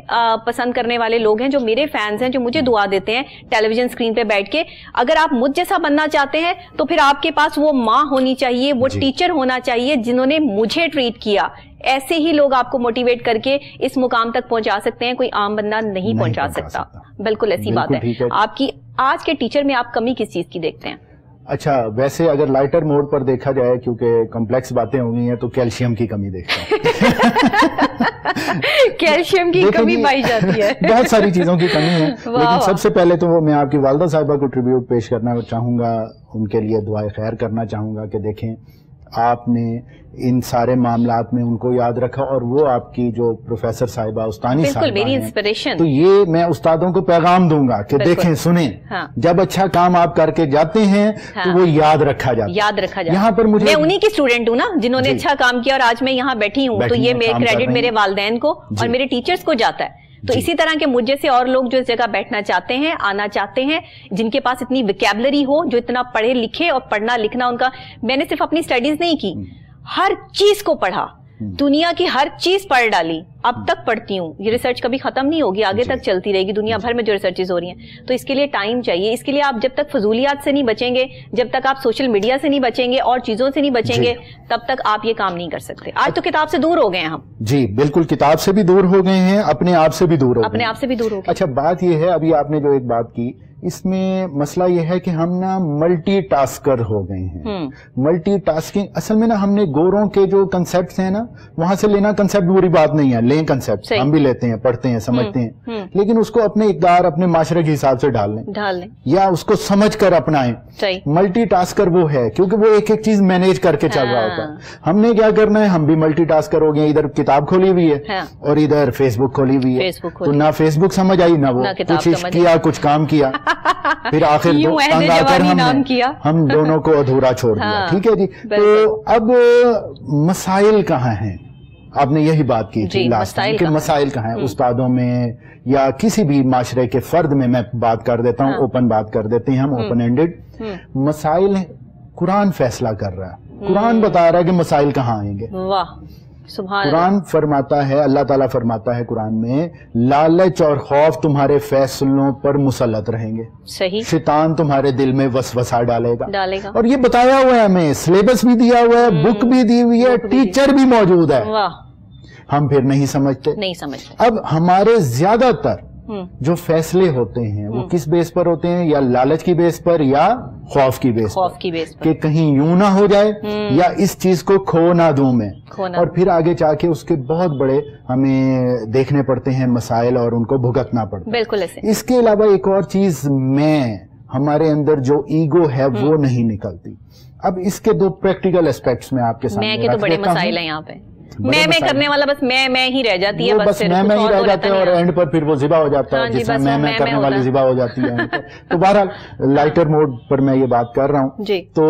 पसंद करने वाले लोग हैं, जो मेरे फैंस हैं, जो मुझे दुआ देते हैं टेलीविजन स्क्रीन पे बैठ के, अगर आप मुझ जैसा बनना चाहते हैं तो फिर आपके पास वो माँ होनी चाहिए, वो टीचर होना चाहिए जिन्होंने मुझे ट्रीट किया। ऐसे ही लोग आपको मोटिवेट करके इस मुकाम तक पहुंचा सकते हैं, कोई आम बंदा नहीं पहुंचा सकता। बिल्कुल ऐसी बात है। आपकी आज के टीचर में आप कमी किस चीज की देखते हैं? अच्छा, वैसे अगर लाइटर मोड पर देखा जाए, क्योंकि कॉम्प्लेक्स बातें हो गई हैं, तो कैल्शियम की कमी देखता हूं। कैल्शियम की कमी पाई जाती है। बहुत सारी चीजों की कमी है, लेकिन सबसे पहले तो मैं आपकी वालदा साहिबा को ट्रिब्यूट पेश करना चाहूंगा, उनके लिए दुआए खैर करना चाहूंगा कि देखें आपने इन सारे मामलात में उनको याद रखा, और वो आपकी जो प्रोफेसर साहिबा उस्तानी साहिबा मेरी इंस्पिरेशन। तो ये मैं उस्तादों को पैगाम दूंगा कि देखें, सुने, जब अच्छा काम आप करके जाते हैं तो वो याद रखा जाता है, याद रखा जाता है। यहाँ पर मैं उन्हीं की स्टूडेंट हूँ ना, जिन्होंने अच्छा काम किया और आज मैं यहाँ बैठी हूँ, तो ये मेरे क्रेडिट मेरे वालिदैन को और मेरे टीचर्स को जाता है। तो इसी तरह के मुझे से और लोग जो इस जगह बैठना चाहते हैं, आना चाहते हैं, जिनके पास इतनी विकैबुलरी हो, जो इतना पढ़े लिखे, और पढ़ना लिखना उनका, मैंने सिर्फ अपनी स्टडीज नहीं की, हर चीज को पढ़ा, दुनिया की हर चीज पढ़ डाली, अब तक पढ़ती हूँ। ये रिसर्च कभी खत्म नहीं होगी, आगे तक चलती रहेगी, दुनिया भर में जो रिसर्चेस हो रही हैं। तो इसके लिए टाइम चाहिए। इसके लिए आप जब तक फजूलियात से नहीं बचेंगे, जब तक आप सोशल मीडिया से नहीं बचेंगे और चीजों से नहीं बचेंगे, तब तक आप ये काम नहीं कर सकते। आज तो किताब से दूर हो गए हैं हम। जी बिल्कुल, किताब से भी दूर हो गए हैं, अपने आप से भी दूर हो गए, अपने आप से भी दूर हो गए। अच्छा, बात ये है, अभी आपने जो एक बात की, इसमें मसला यह है कि हम ना मल्टी टास्कर हो गए हैं। मल्टी टास्किंग, असल में ना हमने गोरों के जो कंसेप्ट हैं ना, वहां से लेना कंसेप्ट बुरी बात नहीं है, लें कंसेप्ट, हम भी लेते हैं, पढ़ते हैं, समझते हैं, लेकिन उसको अपने इक़दार, अपने माशरे के हिसाब से डाल लें या उसको समझ कर अपनाएं। मल्टी टास्कर वो है क्योंकि वो एक एक चीज मैनेज करके चल रहा होता है। हमने क्या करना है, हम भी मल्टी टास्कर हो गए, इधर किताब खोली हुई है और इधर फेसबुक खोली हुई है, तो ना फेसबुक समझ आई, ना वो कुछ किया, कुछ काम किया, फिर आखिर तंग आकर हम दोनों को अधूरा छोड़ दिया। ठीक है जी। तो अब मसाइल कहाँ हैं? आपने यही बात की थी लास्ट टाइम कि मसाइल कहाँ हैं, उस्तादों में या किसी भी माशरे के फर्द में। मैं बात कर देता हूँ, ओपन बात कर देते हैं हम, ओपन एंडेड। मसाइल कुरान फैसला कर रहा है, कुरान बता रहा है कि मसाइल कहाँ आएंगे। वाह, कुरान फरमाता है, अल्लाह ताला फरमाता है कुरान में, लालच और खौफ तुम्हारे फैसलों पर मुसल्लत रहेंगे। सही। शैतान तुम्हारे दिल में वसवसा डालेगा। और ये बताया हुआ है हमें, सिलेबस भी दिया हुआ है, बुक भी दी हुई है, टीचर भी मौजूद है। हम फिर नहीं समझते। अब हमारे ज्यादातर जो फैसले होते हैं वो किस बेस पर होते हैं, या लालच की बेस पर या खौफ की बेस पर, कि कहीं यूं ना हो जाए या इस चीज को खो ना दूं मैं, और फिर आगे जाके उसके बहुत बड़े हमें देखने पड़ते हैं मसाइल और उनको भुगतना पड़ता है। बिल्कुल ऐसे। इसके अलावा एक और चीज, हमारे अंदर जो ईगो है वो नहीं निकलती। अब इसके दो प्रैक्टिकल एस्पेक्ट्स में आपके सामने मैं के तो बड़े मसाइल हैं यहाँ पे। मैं करने वाला बस मैं ही रह जाती है, बस मैं ही रह जाते हैं, और एंड पर फिर वो जिबा हो जाता है, जिसमें मैं करने वाली जिबा हो जाती है। तो बहरहाल लाइटर मोड पर मैं ये बात कर रहा हूँ। तो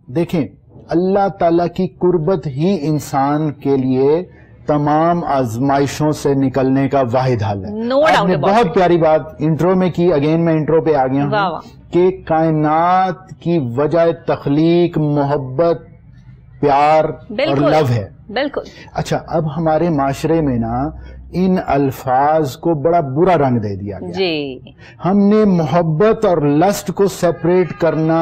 देखें अल्लाह ताला की कुर्बत ही इंसान के लिए तमाम आजमाइशों से निकलने का वाहिद हल है। आपने बहुत प्यारी बात इंट्रो में की, अगेन मैं इंट्रो पे आ गया हूं कि कायनात की वजह तख्लीक मोहब्बत प्यार और लव है। बिल्कुल। अच्छा, अब हमारे माशरे में ना इन अल्फाज को बड़ा बुरा रंग दे दिया गया जी। हमने मोहब्बत और लस्ट को सेपरेट करना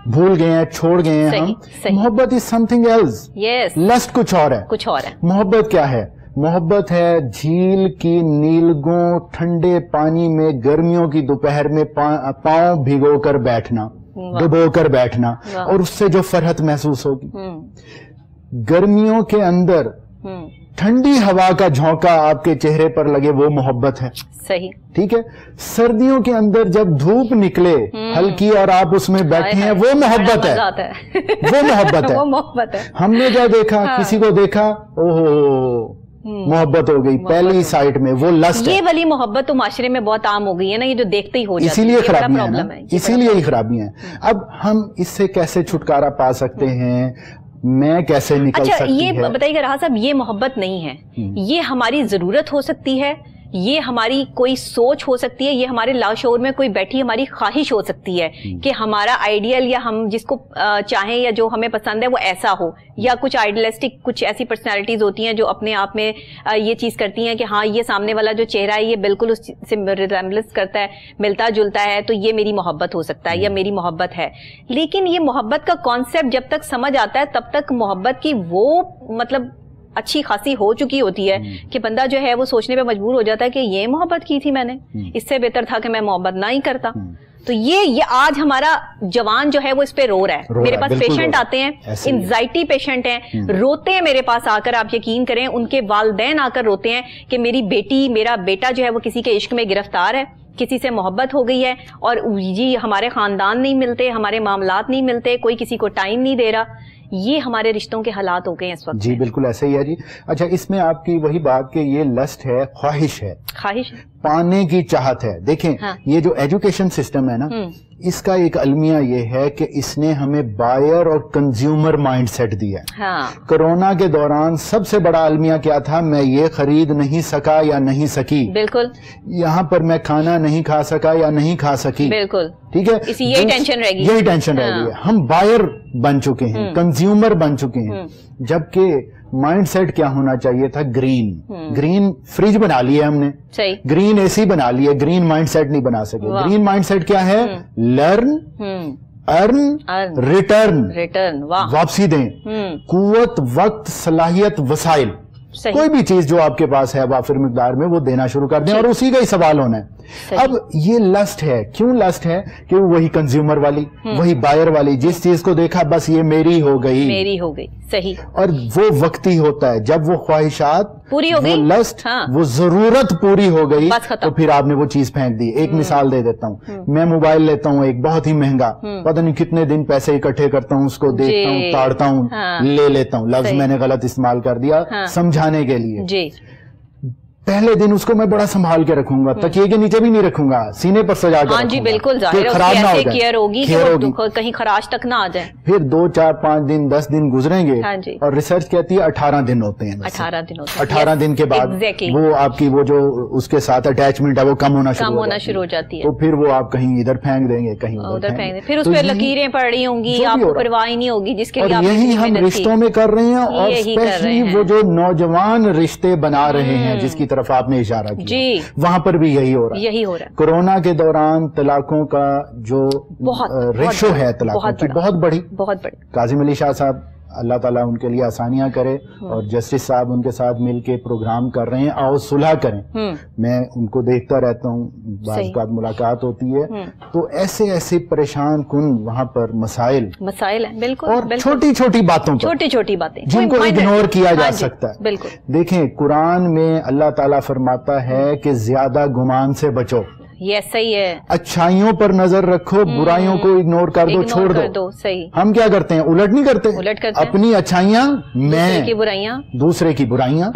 भूल गए हैं, छोड़ गए हैं। हम मोहब्बत इज समथिंग एल्स, लस्ट कुछ और है, कुछ और है। मोहब्बत क्या है? मोहब्बत है झील की नीलगों ठंडे पानी में गर्मियों की दोपहर में पांव भिगो कर बैठना, डुबो कर बैठना, और उससे जो फरहत महसूस होगी। गर्मियों के अंदर ठंडी हवा का झोंका आपके चेहरे पर लगे, वो मोहब्बत है। सही, ठीक है। सर्दियों के अंदर जब धूप निकले हल्की और आप उसमें बैठे हैं, वो मोहब्बत है। वो मोहब्बत है। वो मोहब्बत है। हमने क्या देखा, किसी को देखा, ओहो मोहब्बत हो गई पहली साइट में, वो लस्ट ये वाली मोहब्बत तो माशरे में बहुत आम हो गई है ना, ये जो देखते ही हो जाती है। इसीलिए खराबियां है ना, इसीलिए ही खराबियां हैं। अब हम इससे कैसे छुटकारा पा सकते हैं, मैं कैसे निकल सकती ये बताइएगा राहा साहब, ये मोहब्बत नहीं है, ये हमारी जरूरत हो सकती है, ये हमारी कोई सोच हो सकती है, ये हमारे लाशऊर में कोई बैठी हमारी ख्वाहिश हो सकती है कि हमारा आइडियल या हम जिसको चाहें या जो हमें पसंद है वो ऐसा हो, या कुछ आइडियलिस्टिक कुछ ऐसी पर्सनालिटीज होती हैं जो अपने आप में ये चीज करती हैं कि हाँ ये सामने वाला जो चेहरा है ये बिल्कुल उससे रिजेम्बलेंस करता है, मिलता जुलता है, तो ये मेरी मोहब्बत हो सकता है या मेरी मोहब्बत है। लेकिन ये मोहब्बत का कॉन्सेप्ट जब तक समझ आता है तब तक मोहब्बत की वो मतलब अच्छी खासी हो चुकी होती है कि बंदा जो है वो सोचने पे मजबूर हो जाता है कि ये मोहब्बत की थी मैंने, इससे बेहतर था कि मैं मोहब्बत ना ही करता। तो ये आज हमारा जवान जो है वो इस पे रो रहा है। मेरे पास पेशेंट आते हैं, एंजाइटी पेशेंट हैं, रोते हैं मेरे पास आकर, आप यकीन करें उनके वालिदैन आकर रोते हैं कि मेरी बेटी मेरा बेटा जो है वो किसी के इश्क में गिरफ्तार है, किसी से मोहब्बत हो गई है, और जी हमारे खानदान नहीं मिलते, हमारे मामलात नहीं मिलते, कोई किसी को टाइम नहीं दे रहा। ये हमारे रिश्तों के हालात हो गए हैं इस वक्त। जी बिल्कुल ऐसे ही है जी। अच्छा, इसमें आपकी वही बात कि ये लस्ट है, ख्वाहिश है, पाने की चाहत है। देखें ये जो एजुकेशन सिस्टम है ना, इसका एक अलमिया ये है कि इसने हमें बायर और कंज्यूमर माइंडसेट दिया है। कोरोना के दौरान सबसे बड़ा अलमिया क्या था? मैं ये खरीद नहीं सका या नहीं सकी, बिल्कुल। यहाँ पर मैं खाना नहीं खा सका या नहीं खा सकी, बिल्कुल। ठीक है, यही टेंशन रह गई, यही टेंशन रह गई है। हम बायर बन चुके हैं, कंज्यूमर बन चुके हैं, जबकि माइंडसेट क्या होना चाहिए था? ग्रीन। ग्रीन फ्रिज बना लिया हमने, सही। ग्रीन एसी बना लिया, ग्रीन माइंडसेट नहीं बना सके। ग्रीन माइंडसेट क्या है? लर्न, अर्न, रिटर्न, वापसी दें, कुव्वत, वक्त, सलाहियत, वसाइल, कोई भी चीज जो आपके पास है वाफिर मिकदार में वो देना शुरू कर दें, और उसी का ही सवाल होना है। अब ये लस्ट है, क्यों लस्ट है? कि वही कंज्यूमर वाली, वही बायर वाली, जिस चीज को देखा बस ये मेरी हो गई, सही। और वो वक्ती होता है, जब वो ख्वाहिशात पूरी हो गई, वो लस्ट, वो जरूरत पूरी हो गई, तो फिर आपने वो चीज फेंक दी। एक मिसाल दे देता हूँ, मैं मोबाइल लेता हूँ एक बहुत ही महंगा, पता नहीं कितने दिन पैसे इकट्ठे करता हूँ, उसको देखता हूँ, ताड़ता हूँ, ले लेता हूँ। लफ्ज मैंने गलत इस्तेमाल कर दिया समझाने के लिए जी। पहले दिन उसको मैं बड़ा संभाल के रखूंगा, तकिए के नीचे भी नहीं रखूंगा, सीने पर सजा के जी बिल्कुल, खराब ना हो जाए, केयर होगी कहीं खराश तक ना आ जाए। फिर 2, 4, 5 दिन 10 दिन गुजरेंगे, और रिसर्च कहती है 18 दिन होते हैं। 18 दिन के बाद वो आपकी वो जो उसके साथ अटैचमेंट है वो कम होना शुरू हो जाती है। तो फिर वो आप कहीं इधर फेंक देंगे, कहीं उधर फेंक देंगे, फिर उस पर लकीरें पड़ रही होंगी, आपको परवाह ही नहीं होगी, जिसके लिए यही हम रिश्तों में कर रहे हैं। और स्पेशली वो जो नौजवान रिश्ते बना रहे हैं, जिसकी तरफ आपने इशारा किया जी, वहां पर भी यही हो रहा है। कोरोना के दौरान तलाकों का जो रेशो है तलाकों की बहुत बड़ी। काजिम अली शाह साहब अल्लाह ताला उनके लिए आसानियां करे, और जस्टिस साहब उनके साथ मिलके प्रोग्राम कर रहे हैं, आओ सुलह करें। मैं उनको देखता रहता हूँ, बाज़ बात मुलाकात होती है, तो ऐसे ऐसे परेशान कुन वहाँ पर मसाइल है, बिल्कुल, और छोटी छोटी बातें जिनको इग्नोर किया जा सकता है। बिल्कुल। देखें कुरान में अल्लाह ताला फरमाता है कि ज्यादा गुमान से बचो, ये सही है। अच्छाइयों पर नजर रखो, बुराइयों को इग्नोर कर दो, छोड़ दो। सही। हम क्या करते हैं? उलट नहीं करते, अपनी अच्छाइयां मैं, दूसरे की बुराइयां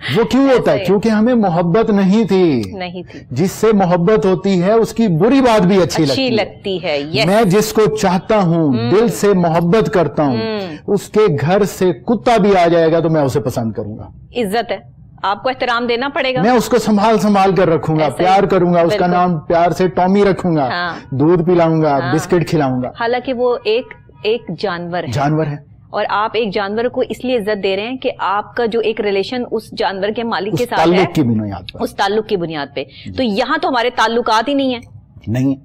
वो क्यों होता है? क्योंकि हमें मोहब्बत नहीं थी। जिससे मोहब्बत होती है उसकी बुरी बात भी अच्छी लगती है। yes. मैं जिसको चाहता हूँ, दिल से मोहब्बत करता हूँ, उसके घर से कुत्ता भी आ जाएगा तो मैं उसे पसंद करूंगा। इज्जत है, आपको एहतराम देना पड़ेगा। मैं उसको संभाल कर रखूंगा, प्यार करूंगा, उसका नाम प्यार से टॉमी रखूंगा, दूध पिलाऊंगा, बिस्किट खिलाऊंगा। हालांकि वो एक जानवर है और आप एक जानवर को इसलिए इज्जत दे रहे हैं कि आपका जो एक रिलेशन उस जानवर के मालिक के साथ है, उस ताल्लुक की बुनियाद पे। तो यहाँ तो हमारे ताल्लुकात ही नहीं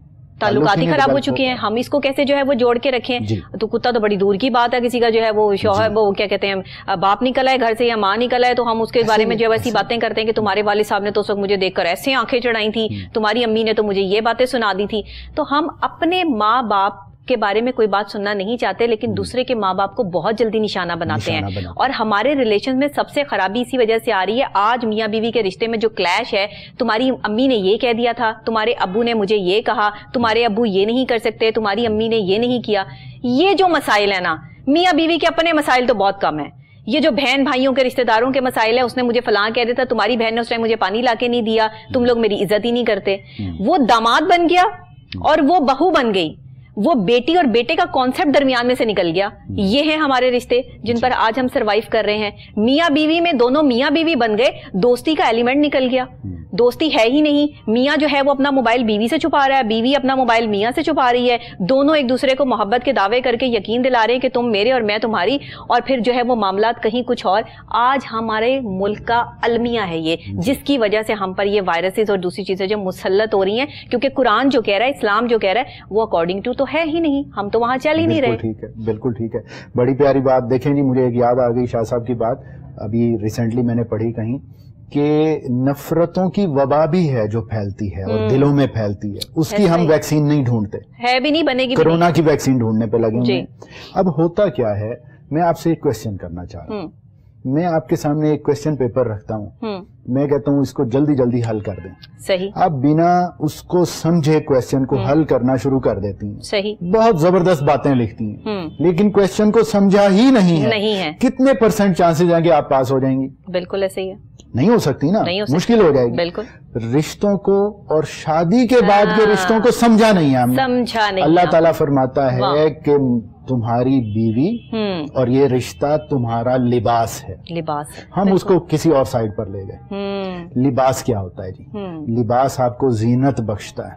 ताल्लुकात ही खराब हो चुके हैं। हम इसको कैसे जो है वो जोड़ के रखें? तो कुत्ता तो बड़ी दूर की बात है, किसी का जो है वो शौहर, वो क्या कहते हैं, बाप निकल आए घर से या माँ निकल आए तो हम उसके बारे में जो है ऐसी बातें करते हैं कि तुम्हारे वालिद साहब ने तो उस वक्त मुझे देखकर ऐसे आंखें चढ़ाई थी, तुम्हारी अम्मी ने तो मुझे ये बातें सुना दी थी। तो हम अपने माँ बाप के बारे में कोई बात सुनना नहीं चाहते, लेकिन दूसरे के माँ बाप को बहुत जल्दी निशाना बनाते हैं। और हमारे रिलेशन में सबसे खराबी इसी वजह से आ रही है। आज मियाँ बीवी के रिश्ते में जो क्लैश है, तुम्हारी अम्मी ने ये कह दिया था, तुम्हारे अब्बू ने मुझे ये कहा, तुम्हारे अब्बू ये नहीं कर सकते, तुम्हारी अम्मी ने ये नहीं किया। ये जो मसाइल है ना, मियाँ बीवी के अपने मसाइल तो बहुत कम है। ये जो बहन भाइयों के रिश्तेदारों के मसाइल है, उसने मुझे फलां कह दिया था, तुम्हारी बहन ने उस टाइम मुझे पानी लाके नहीं दिया, तुम लोग मेरी इज्जत ही नहीं करते। वो दामाद बन गया और वो बहू बन गई, वो बेटी और बेटे का कॉन्सेप्ट दरमियान में से निकल गया। ये हैं हमारे रिश्ते जिन पर आज हम सरवाइव कर रहे हैं। मियाँ बीवी में दोनों मियाँ बीवी बन गए, दोस्ती का एलिमेंट निकल गया, दोस्ती है ही नहीं। मियाँ जो है वो अपना मोबाइल बीवी से छुपा रहा है, बीवी अपना मोबाइल मियाँ से छुपा रही है। दोनों एक दूसरे को मोहब्बत के दावे करके यकीन दिला रहे हैं कि तुम मेरे और मैं तुम्हारी, और फिर जो है वो मामलात कहीं कुछ और। आज हमारे मुल्क का अलमिया है ये, जिसकी वजह से हम पर ये वायरसेस और दूसरी चीजें जो मुसल्लत हो रही हैं, क्योंकि कुरान जो कह रहा है, इस्लाम जो कह रहा है, वो अकॉर्डिंग टू तो है ही नहीं, हम तो वहां चल ही नहीं रहे। ठीक है, बिल्कुल ठीक है, बड़ी प्यारी बात। देखें जी, मुझे एक याद आ गई शाह साहब की बात, अभी रिसेंटली मैंने पढ़ी कहीं कि नफरतों की वबा भी है जो फैलती है और दिलों में फैलती है, उसकी हम वैक्सीन नहीं ढूंढते, है भी नहीं, बनेगी। कोरोना की वैक्सीन ढूंढने पे लगे हुए। अब होता क्या है, मैं आपसे एक क्वेश्चन करना चाह रहा हूँ। मैं आपके सामने एक क्वेश्चन पेपर रखता हूँ, मैं कहता हूँ इसको जल्दी जल्दी हल कर दें। सही। आप बिना उसको समझे क्वेश्चन को हल करना शुरू कर देती हैं। सही। बहुत जबरदस्त बातें लिखती हैं, लेकिन क्वेश्चन को समझा ही नहीं है। कितने % चांसेस हैं कि आप पास हो जाएंगी? बिल्कुल ऐसे ही है। नहीं हो सकती ना, मुश्किल हो जाएगी। बिल्कुल। रिश्तों को और शादी के बाद के रिश्तों को समझा नहीं है हमने, समझा नहीं। अल्लाह ताला फरमाता है कि तुम्हारी बीवी और ये रिश्ता तुम्हारा लिबास है। हम उसको किसी और साइड पर ले गए। लिबास क्या होता है जी? लिबास आपको जीनत बख्शता है,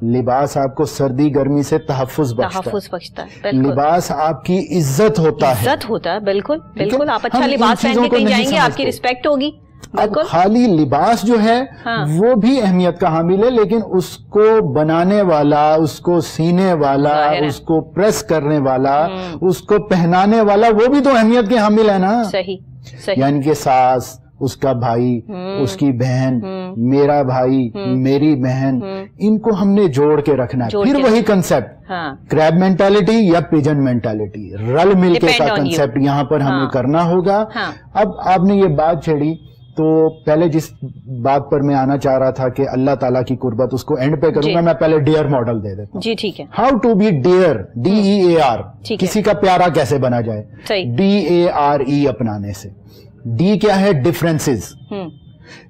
लिबास आपको सर्दी गर्मी से तहफ़्फ़ुज़ बख्शता है, लिबास आपकी इज्जत होता है। बिल्कुल बिल्कुल। आप अच्छा लिबास पहन के कहीं जाएंगे, आपकी रिस्पेक्ट होगी। अब खाली लिबास जो है वो भी अहमियत का हामिल है, लेकिन उसको बनाने वाला, उसको सीने वाला, उसको प्रेस करने वाला, उसको पहनाने वाला, वो भी तो अहमियत के हामिल है ना। सही। यानी कि सास, उसका भाई, उसकी बहन, मेरा भाई, मेरी बहन, इनको हमने जोड़ के रखना है। फिर वही कंसेप्ट, क्रैब मेंटालिटी या पिजन मेंटालिटी, रल मिलके का कंसेप्ट यहाँ पर हमें करना होगा। अब आपने ये बात छेड़ी, तो पहले जिस बात पर मैं आना चाह रहा था कि अल्लाह ताला की कुर्बत, उसको एंड पे करूंगा। मैं पहले डेयर मॉडल दे देता हूँ। जी ठीक है। How to be dear, DEAR, किसी का प्यारा कैसे बना जाए, DARE अपनाने से। डी क्या है? डिफरेंसेस।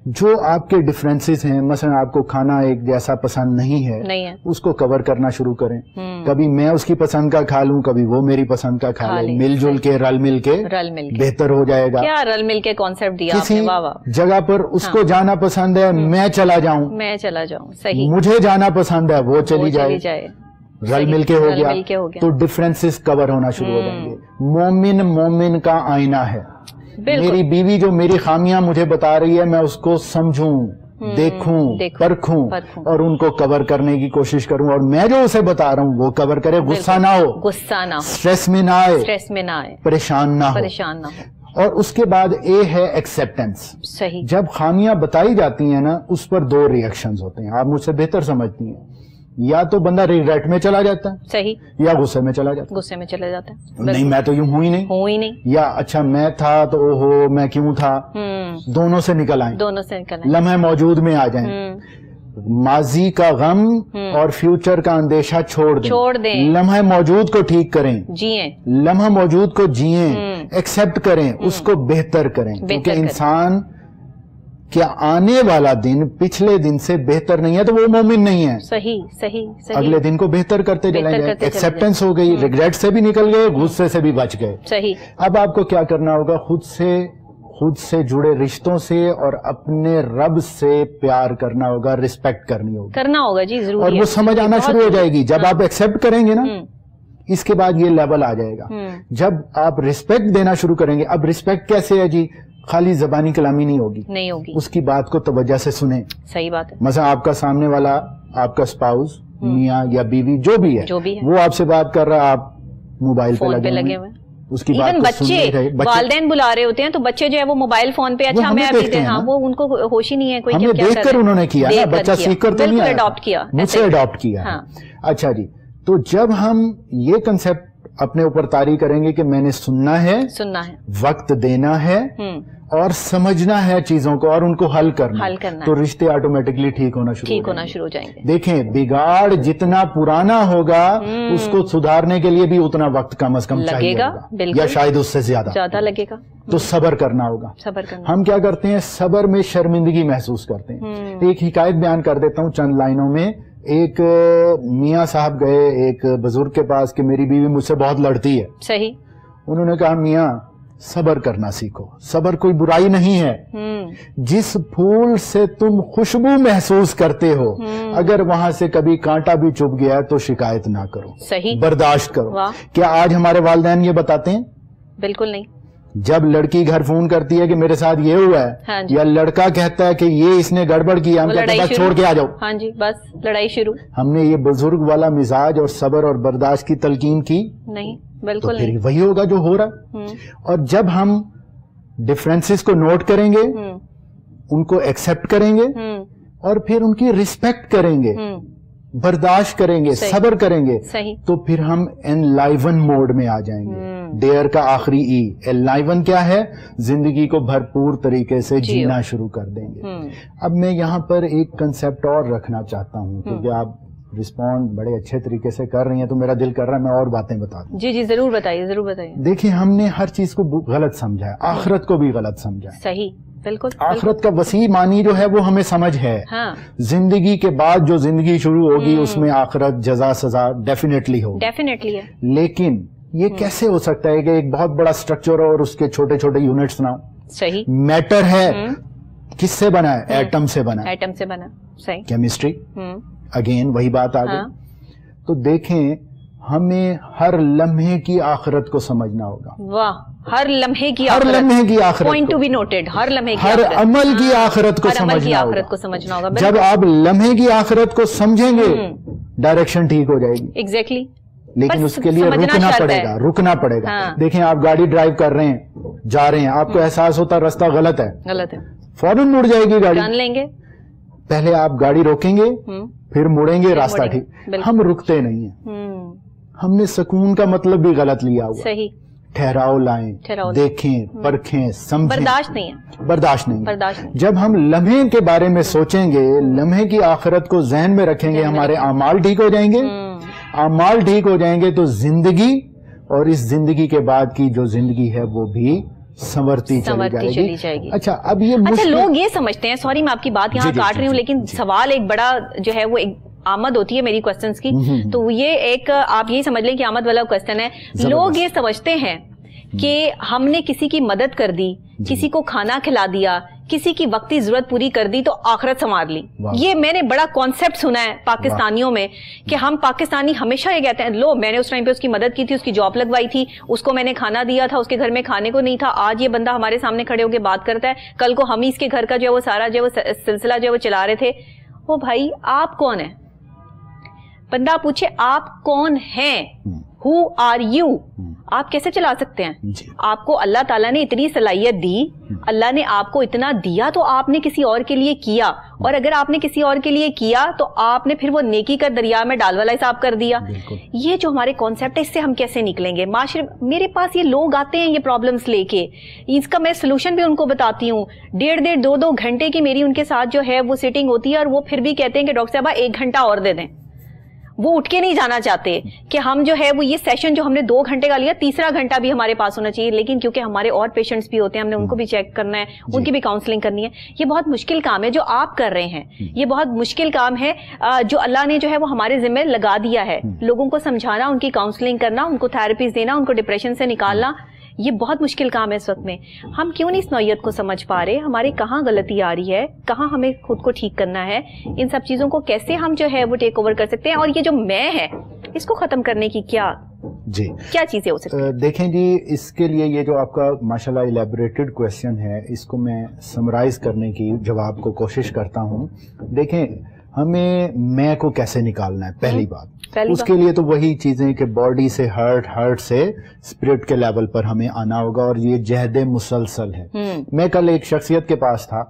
जो आपके डिफरेंसेस हैं, मसलन आपको खाना एक जैसा पसंद नहीं है, उसको कवर करना शुरू करें। कभी मैं उसकी पसंद का खा लूं, कभी वो मेरी पसंद का खा ले, मिलजुल के रल मिल के बेहतर हो जाएगा। क्या रल मिल के कॉन्सेप्ट दिया किसी जगह पर उसको जाना पसंद है, मैं चला जाऊं, सही। मुझे जाना पसंद है, वो चली जाए, रल मिल के हो गया। तो डिफरेंसेस कवर होना शुरू हो जाएंगे। मोमिन का आईना है। मेरी बीवी जो मेरी खामियां मुझे बता रही है, मैं उसको समझूं, देखूं, परखूं और उनको कवर करने की कोशिश करूं, और मैं जो उसे बता रहा हूं वो कवर करे। गुस्सा ना हो, स्ट्रेस में ना आए, परेशान ना हो। और उसके बाद ए है एक्सेप्टेंस। सही। जब खामियां बताई जाती हैं ना, उस पर 2 रिएक्शंस होते हैं, आप मुझसे बेहतर समझती हैं। या तो बंदा रिग्रेट में चला जाता है, सही, या गुस्से में चला जाता है। नहीं, मैं तो यूं हूं ही नहीं, या अच्छा मैं था तो ओहो मैं क्यों था। दोनों से निकल आए, लम्हे मौजूद में आ जाएं। माजी का गम और फ्यूचर का अंदेशा छोड़ दें। लम्हे मौजूद को ठीक करें, लम्हा मौजूद को जिएं, एक्सेप्ट करें, उसको बेहतर करें, क्योंकि इंसान क्या आने वाला दिन पिछले दिन से बेहतर नहीं है तो वो मोमिन नहीं है। सही सही सही। अगले दिन को बेहतर करते चलेंगे, एक्सेप्टेंस हो गई, रिग्रेट से भी निकल गए, गुस्से से भी बच गए। सही। अब आपको क्या करना होगा, खुद से जुड़े रिश्तों से और अपने रब से प्यार करना होगा, रिस्पेक्ट करना होगा जी, जरूरी है। और वो समझ आना शुरू हो जाएगी जब आप एक्सेप्ट करेंगे ना, इसके बाद ये लेवल आ जाएगा जब आप रिस्पेक्ट देना शुरू करेंगे। अब रिस्पेक्ट कैसे है जी, खाली जबानी कलामी नहीं होगी, उसकी बात को तवज्जो से सुने। सही बात है। मतलब आपका सामने वाला, आपका स्पाउस, मियाँ या बीवी जो भी है वो आपसे बात कर रहा है, आप मोबाइल पे लगे हुए, उसकी बात को सुन नहीं रहे। वालिदैन बुला रहे होते हैं तो बच्चे जो है वो मोबाइल फोन पे, अच्छा मैं अभी हाँ, वो उनको होश ही नहीं है कोई क्या कर रहा है। देखकर उन्होंने किया ना, बच्चा सीख कर तो नहीं आया, अडॉप्ट किया, मुझसे अडॉप्ट किया। अच्छा जी, तो जब हम ये कंसेप्ट अपने ऊपर तारी करेंगे कि मैंने सुनना है, वक्त देना है और समझना है चीजों को और उनको हल करना तो रिश्ते ऑटोमेटिकली ठीक होना शुरू हो जाएंगे। देखें, बिगाड़ जितना पुराना होगा उसको सुधारने के लिए भी उतना वक्त कम से कम लगेगा, या शायद उससे ज्यादा लगेगा। तो सब्र करना होगा। हम क्या करते हैं, सब्र में शर्मिंदगी महसूस करते हैं। एक हिकायत बयान कर देता हूँ चंद लाइनों में। एक मियाँ साहब गए एक बुजुर्ग के पास कि मेरी बीवी मुझसे बहुत लड़ती है। सही। उन्होंने कहा, मियाँ सब्र करना सीखो, सब्र कोई बुराई नहीं है। जिस फूल से तुम खुशबू महसूस करते हो, अगर वहां से कभी कांटा भी चुभ गया तो शिकायत ना करो, सही, बर्दाश्त करो। क्या आज हमारे वालिदैन ये बताते हैं? बिल्कुल नहीं। जब लड़की घर फोन करती है कि मेरे साथ ये हुआ है, हाँ या लड़का कहता है कि ये इसने गड़बड़ किया, हम कहते हैं छोड़ के आ जाओ, हाँ जी, बस लड़ाई शुरू। हमने ये बुजुर्ग वाला मिजाज और सब्र और बर्दाश्त की तलकीन की नहीं, बिल्कुल तो फिर वही होगा जो हो रहा। और जब हम डिफरेंसेस को नोट करेंगे, उनको एक्सेप्ट करेंगे और फिर उनकी रिस्पेक्ट करेंगे, बर्दाश्त करेंगे, सब्र करेंगे, तो फिर हम एनलाइवन मोड में आ जाएंगे। डेयर का आखिरी ई, एनलाइवन क्या है? जिंदगी को भरपूर तरीके से जीना शुरू कर देंगे। अब मैं यहाँ पर एक कंसेप्ट और रखना चाहता हूँ, क्योंकि आप रिस्पॉन्ड बड़े अच्छे तरीके से कर रही हैं तो मेरा दिल कर रहा है मैं और बातें बता दूं। जी जी, जरूर बताइए, जरूर बताइए। देखिए, हमने हर चीज को गलत समझा है, आखिरत को भी गलत समझा है। सही, बिल्कुल। आखिरत का वसी मानी जो है वो हमें समझ है। हाँ। जिंदगी के बाद जो जिंदगी शुरू होगी उसमें आखिरत, जजा, सजा डेफिनेटली होगी, डेफिनेटली है। लेकिन ये कैसे हो सकता है कि एक बहुत बड़ा स्ट्रक्चर और उसके छोटे छोटे यूनिट्स ना हो? सही। मैटर है किससे बना है? एटम से बना, एटम से बना। सही। केमिस्ट्री, अगेन वही बात आ गई। हाँ। तो देखें, हमें हर लम्हे की आखिरत को समझना होगा। वाह, हर लम्हे की आखिरत, पॉइंट टू बी नोटेड, हर लम्हे की, हर अमल की आखिरत को समझना होगा। जब आप लम्हे की आखिरत को समझेंगे, डायरेक्शन ठीक हो जाएगी। एग्जैक्टली। लेकिन उसके लिए रुकना पड़ेगा। हाँ। देखें, आप गाड़ी ड्राइव कर रहे हैं, जा रहे हैं, आपको एहसास होता रास्ता गलत है, फौरन मुड़ जाएगी गाड़ी, जान लेंगे। पहले आप गाड़ी रोकेंगे, फिर मुड़ेंगे, रास्ता ठीक। हम रुकते नहीं है, हमने सुकून का मतलब भी गलत लिया हुआ। सही। ठहराव लाएं, देखें, परखें, समझें। बर्दाश्त नहीं। जब हम लम्हे के बारे में सोचेंगे, लम्हे की आखिरत को जहन में रखेंगे, हमारे आमाल ठीक हो जाएंगे। आमाल ठीक हो जाएंगे तो जिंदगी, और इस जिंदगी के बाद की जो जिंदगी है वो भी संवरती चली जाएगी। अच्छा, अब ये लोग ये समझते हैं, सॉरी मैं आपकी बात यहाँ काट रही हूँ, लेकिन सवाल एक बड़ा जो है वो एक आमद होती है मेरी क्वेश्चंस की, तो ये एक आप ये समझ लें कि आमद वाला क्वेश्चन है। लोग ये समझते हैं कि हमने किसी की मदद कर दी, किसी को खाना खिला दिया, किसी की वक्ती जरूरत पूरी कर दी तो आखिरत संवार ली। ये मैंने बड़ा कॉन्सेप्ट सुना है पाकिस्तानियों में कि हम पाकिस्तानी हमेशा ये कहते हैं, लो मैंने उस टाइम पे उसकी मदद की थी, उसकी जॉब लगवाई थी, उसको मैंने खाना दिया था, उसके घर में खाने को नहीं था, आज ये बंदा हमारे सामने खड़े होकर बात करता है, कल को हम ही इसके घर का जो है वो सारा जो है वो सिलसिला जो है वो चला रहे थे। वो भाई आप कौन है? बंदा पूछे आप कौन हैं, हु आर यू, आप कैसे चला सकते हैं? आपको अल्लाह ताला ने इतनी सलाहियत दी, अल्लाह ने आपको इतना दिया तो आपने किसी और के लिए किया, और अगर आपने किसी और के लिए किया तो आपने फिर वो नेकी का दरिया में डाल वाला हिसाब कर दिया। ये जो हमारे कॉन्सेप्ट है, इससे हम कैसे निकलेंगे? माशरे मेरे पास ये लोग आते हैं ये प्रॉब्लम्स लेके, इसका मैं सोल्यूशन भी उनको बताती हूँ। 1.5 2 घंटे की मेरी उनके साथ जो है वो सिटिंग होती है, और वो फिर भी कहते हैं कि डॉक्टर साहब 1 घंटा और दे दें। وہ اٹھ کے نہیں جانا چاہتے کہ ہم جو ہے وہ یہ سیشن جو ہم نے 2 گھنٹے کا لیا 3را گھنٹہ بھی ہمارے پاس ہونا چاہیے, لیکن کیونکہ ہمارے اور پیشنٹس بھی ہوتے ہیں, ہم نے ان کو بھی چیک کرنا ہے, ان کی بھی کاؤنسلنگ کرنی ہے. یہ بہت مشکل کام ہے جو آپ کر رہے ہیں, یہ بہت مشکل کام ہے جو اللہ نے جو ہے وہ ہمارے ذمہ لگا دیا ہے. لوگوں کو سمجھانا, ان کی کاؤنسلنگ کرنا, ان کو تھراپیز دینا, ان کو ڈپریشن سے نکالنا, یہ بہت مشکل کام ہے اس وقت میں. ہم کیوں نہیں اس نوعیت کو سمجھ پا رہے, ہمارے کہاں غلطی آ رہی ہے, کہاں ہمیں خود کو ٹھیک کرنا ہے, ان سب چیزوں کو کیسے ہم جو ہے وہ ٹیک اوور کر سکتے ہیں, اور یہ جو میں ہے اس کو ختم کرنے کی کیا چیزیں ہو سکتی ہیں؟ دیکھیں جی, اس کے لیے یہ جو آپ کا ماشاءاللہ الیبوریٹڈ کویسچن ہے, اس کو میں سمرائز کرنے کی جواب کو کوشش کرتا ہوں. دیکھیں, ہمیں میں کو کیسے نکالنا ہے, پہلی بات اس کے لیے تو وہی چیزیں کہ باڈی سے ہارٹ سے اسپرٹ کے لیول پر ہمیں آنا ہوگا, اور یہ جہد مسلسل ہے. میں کل ایک شخصیت کے پاس تھا,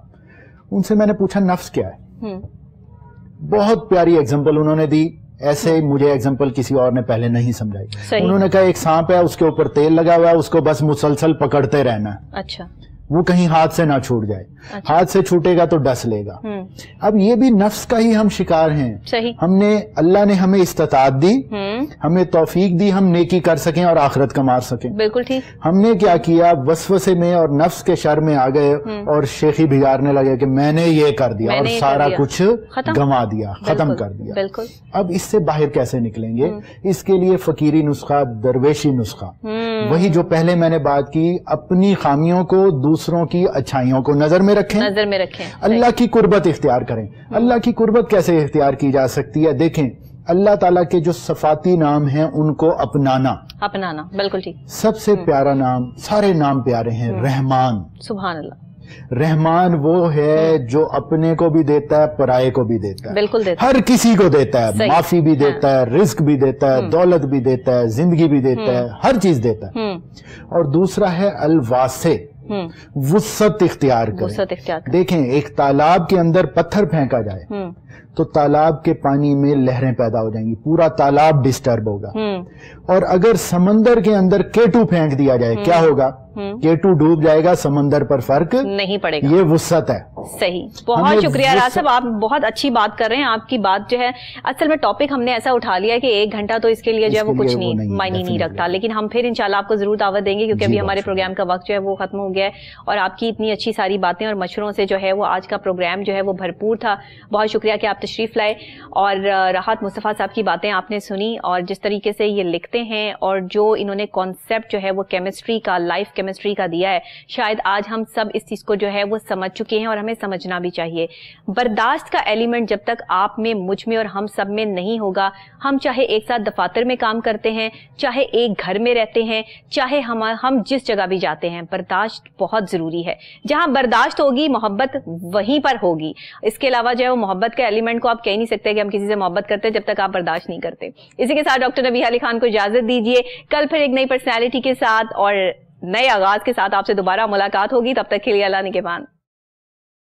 ان سے میں نے پوچھا نفس کیا ہے, بہت پیاری ایگزامپل انہوں نے دی, ایسے مجھے ایگزامپل کسی اور نے پہلے نہیں سمجھائی. انہوں نے کہا ایک سانپ ہے, اس کے اوپر تیل لگا ہوا ہے, اس کو بس مسلسل پکڑتے رہنا ہے. اچھا, وہ کہیں ہاتھ سے نہ چھوٹ جائے. ہاتھ سے چھوٹے گا تو ڈس لے گا. اب یہ بھی نفس کا ہی ہم شکار ہیں. ہم نے, اللہ نے ہمیں استطاعت دی, ہمیں توفیق دی, ہم نیکی کر سکیں اور آخرت کما سکیں. بالکل ٹھیک. ہم نے کیا کیا, وسوسے میں اور نفس کے شر میں آ گئے اور شیخی بگارنے لگے کہ میں نے یہ کر دیا اور سارا کچھ گنوا دیا, ختم کر دیا. بالکل. اب اس سے باہر کیسے نکلیں گے؟ اس کے لیے فقیری نسخہ, درویشی نسخہ, وہی جو پہلے میں نے بات کی, اپنی خامیوں کو دوسروں کی اچھائیوں کو نظر میں رکھیں, اللہ کی قربت اختیار کریں. اللہ کی قربت کیسے اختیار کی جا سکتی ہے؟ دیکھیں, اللہ تعالیٰ کے جو صفاتی نام ہیں ان کو اپنانا. بالکل ٹھیک. سب سے پیارا نام, سارے نام پیارے ہیں, رحمان. سبحان اللہ. رحمان وہ ہے جو اپنے کو بھی دیتا ہے, پرائے کو بھی دیتا ہے. بالکل دیتا ہے, ہر کسی کو دیتا ہے. معافی بھی دیتا ہے, رزق بھی دیتا ہے, دولت بھی دیتا ہے, زندگی بھی دیتا ہے, ہر چیز دیتا ہے. اور دوسرا ہے الواسع, وسعت اختیار کریں. دیکھیں, ایک تالاب کے اندر پتھر پھینکا جائے تو تالاب کے پانی میں لہریں پیدا ہو جائیں گی, پورا تالاب ڈسٹرب ہوگا. اور اگر سمندر کے اندر کیٹو پھینک دیا جائے, کیا ہوگا؟ کیٹو ڈوب جائے گا, سمندر پر فرق نہیں پڑے گا. یہ وسعت ہے. صحیح, بہت شکریہ راز صاحب, آپ بہت اچھی بات کر رہے ہیں. آپ کی بات جو ہے, اصل میں ٹاپک ہم نے ایسا اٹھا لیا کہ 1 گھنٹہ تو اس کے لیے جو ہے وہ کچھ نہیں معنی نہیں رکھتا, لیکن ہم پھر انشاءاللہ آپ کو ضرور دعوت دیں گے, کیونکہ ابھی ہمارے پروگرام کا وقت جو ہے وہ ختم ہو گیا ہے, اور آپ کی اتنی اچھی ساری باتیں اور مشوروں سے جو ہے وہ آج کا پروگرام جو ہے وہ بھرپور تھا. بہت شکریہ کہ آپ تشریف لائے, اور راحت مصطفیٰ صاحب کی باتیں آپ نے سنی, اور جس طریقے سے یہ لکھتے ہیں, اور جو انہوں نے کانسیپٹ جو ہے وہ کیمسٹری کا, لائف کیمسٹری کا دیا ہے, شاید آج ہم سب اس چیز کو جو ہے وہ سمجھ چکے ہیں, اور ہمیں سمجھنا بھی چاہیے. برداشت کا ایلیمنٹ جب تک آپ میں, مجھ میں اور ہم سب میں نہیں ہوگا, ہم چاہے ایک ساتھ دفاتر میں کام کرتے ہیں, چاہے ایک گھر میں رہتے ہیں, چاہے ہم جس جگہ بھی جاتے ہیں, برداشت بہت ضروری ہے. جہاں برداشت ہوگی, محبت وہیں پر ہوگی. اس کے علاوہ جو ہے وہ محبت کے ایلیمنٹ کو آپ کہہ نہیں سکتے کہ ہم کسی سے محبت کرتے جب تک آپ برداشت نہیں کرتے. اسی کے ساتھ ڈاکٹر نبیہ علی خان کو اجازت دیجیے. کل پھر ایک نئی پرسنالٹی کے ساتھ اور نئے آغاز کے ساتھ آپ سے دوبارہ ملاقات ہوگی. تب تک کے لیے اللہ نگہبان.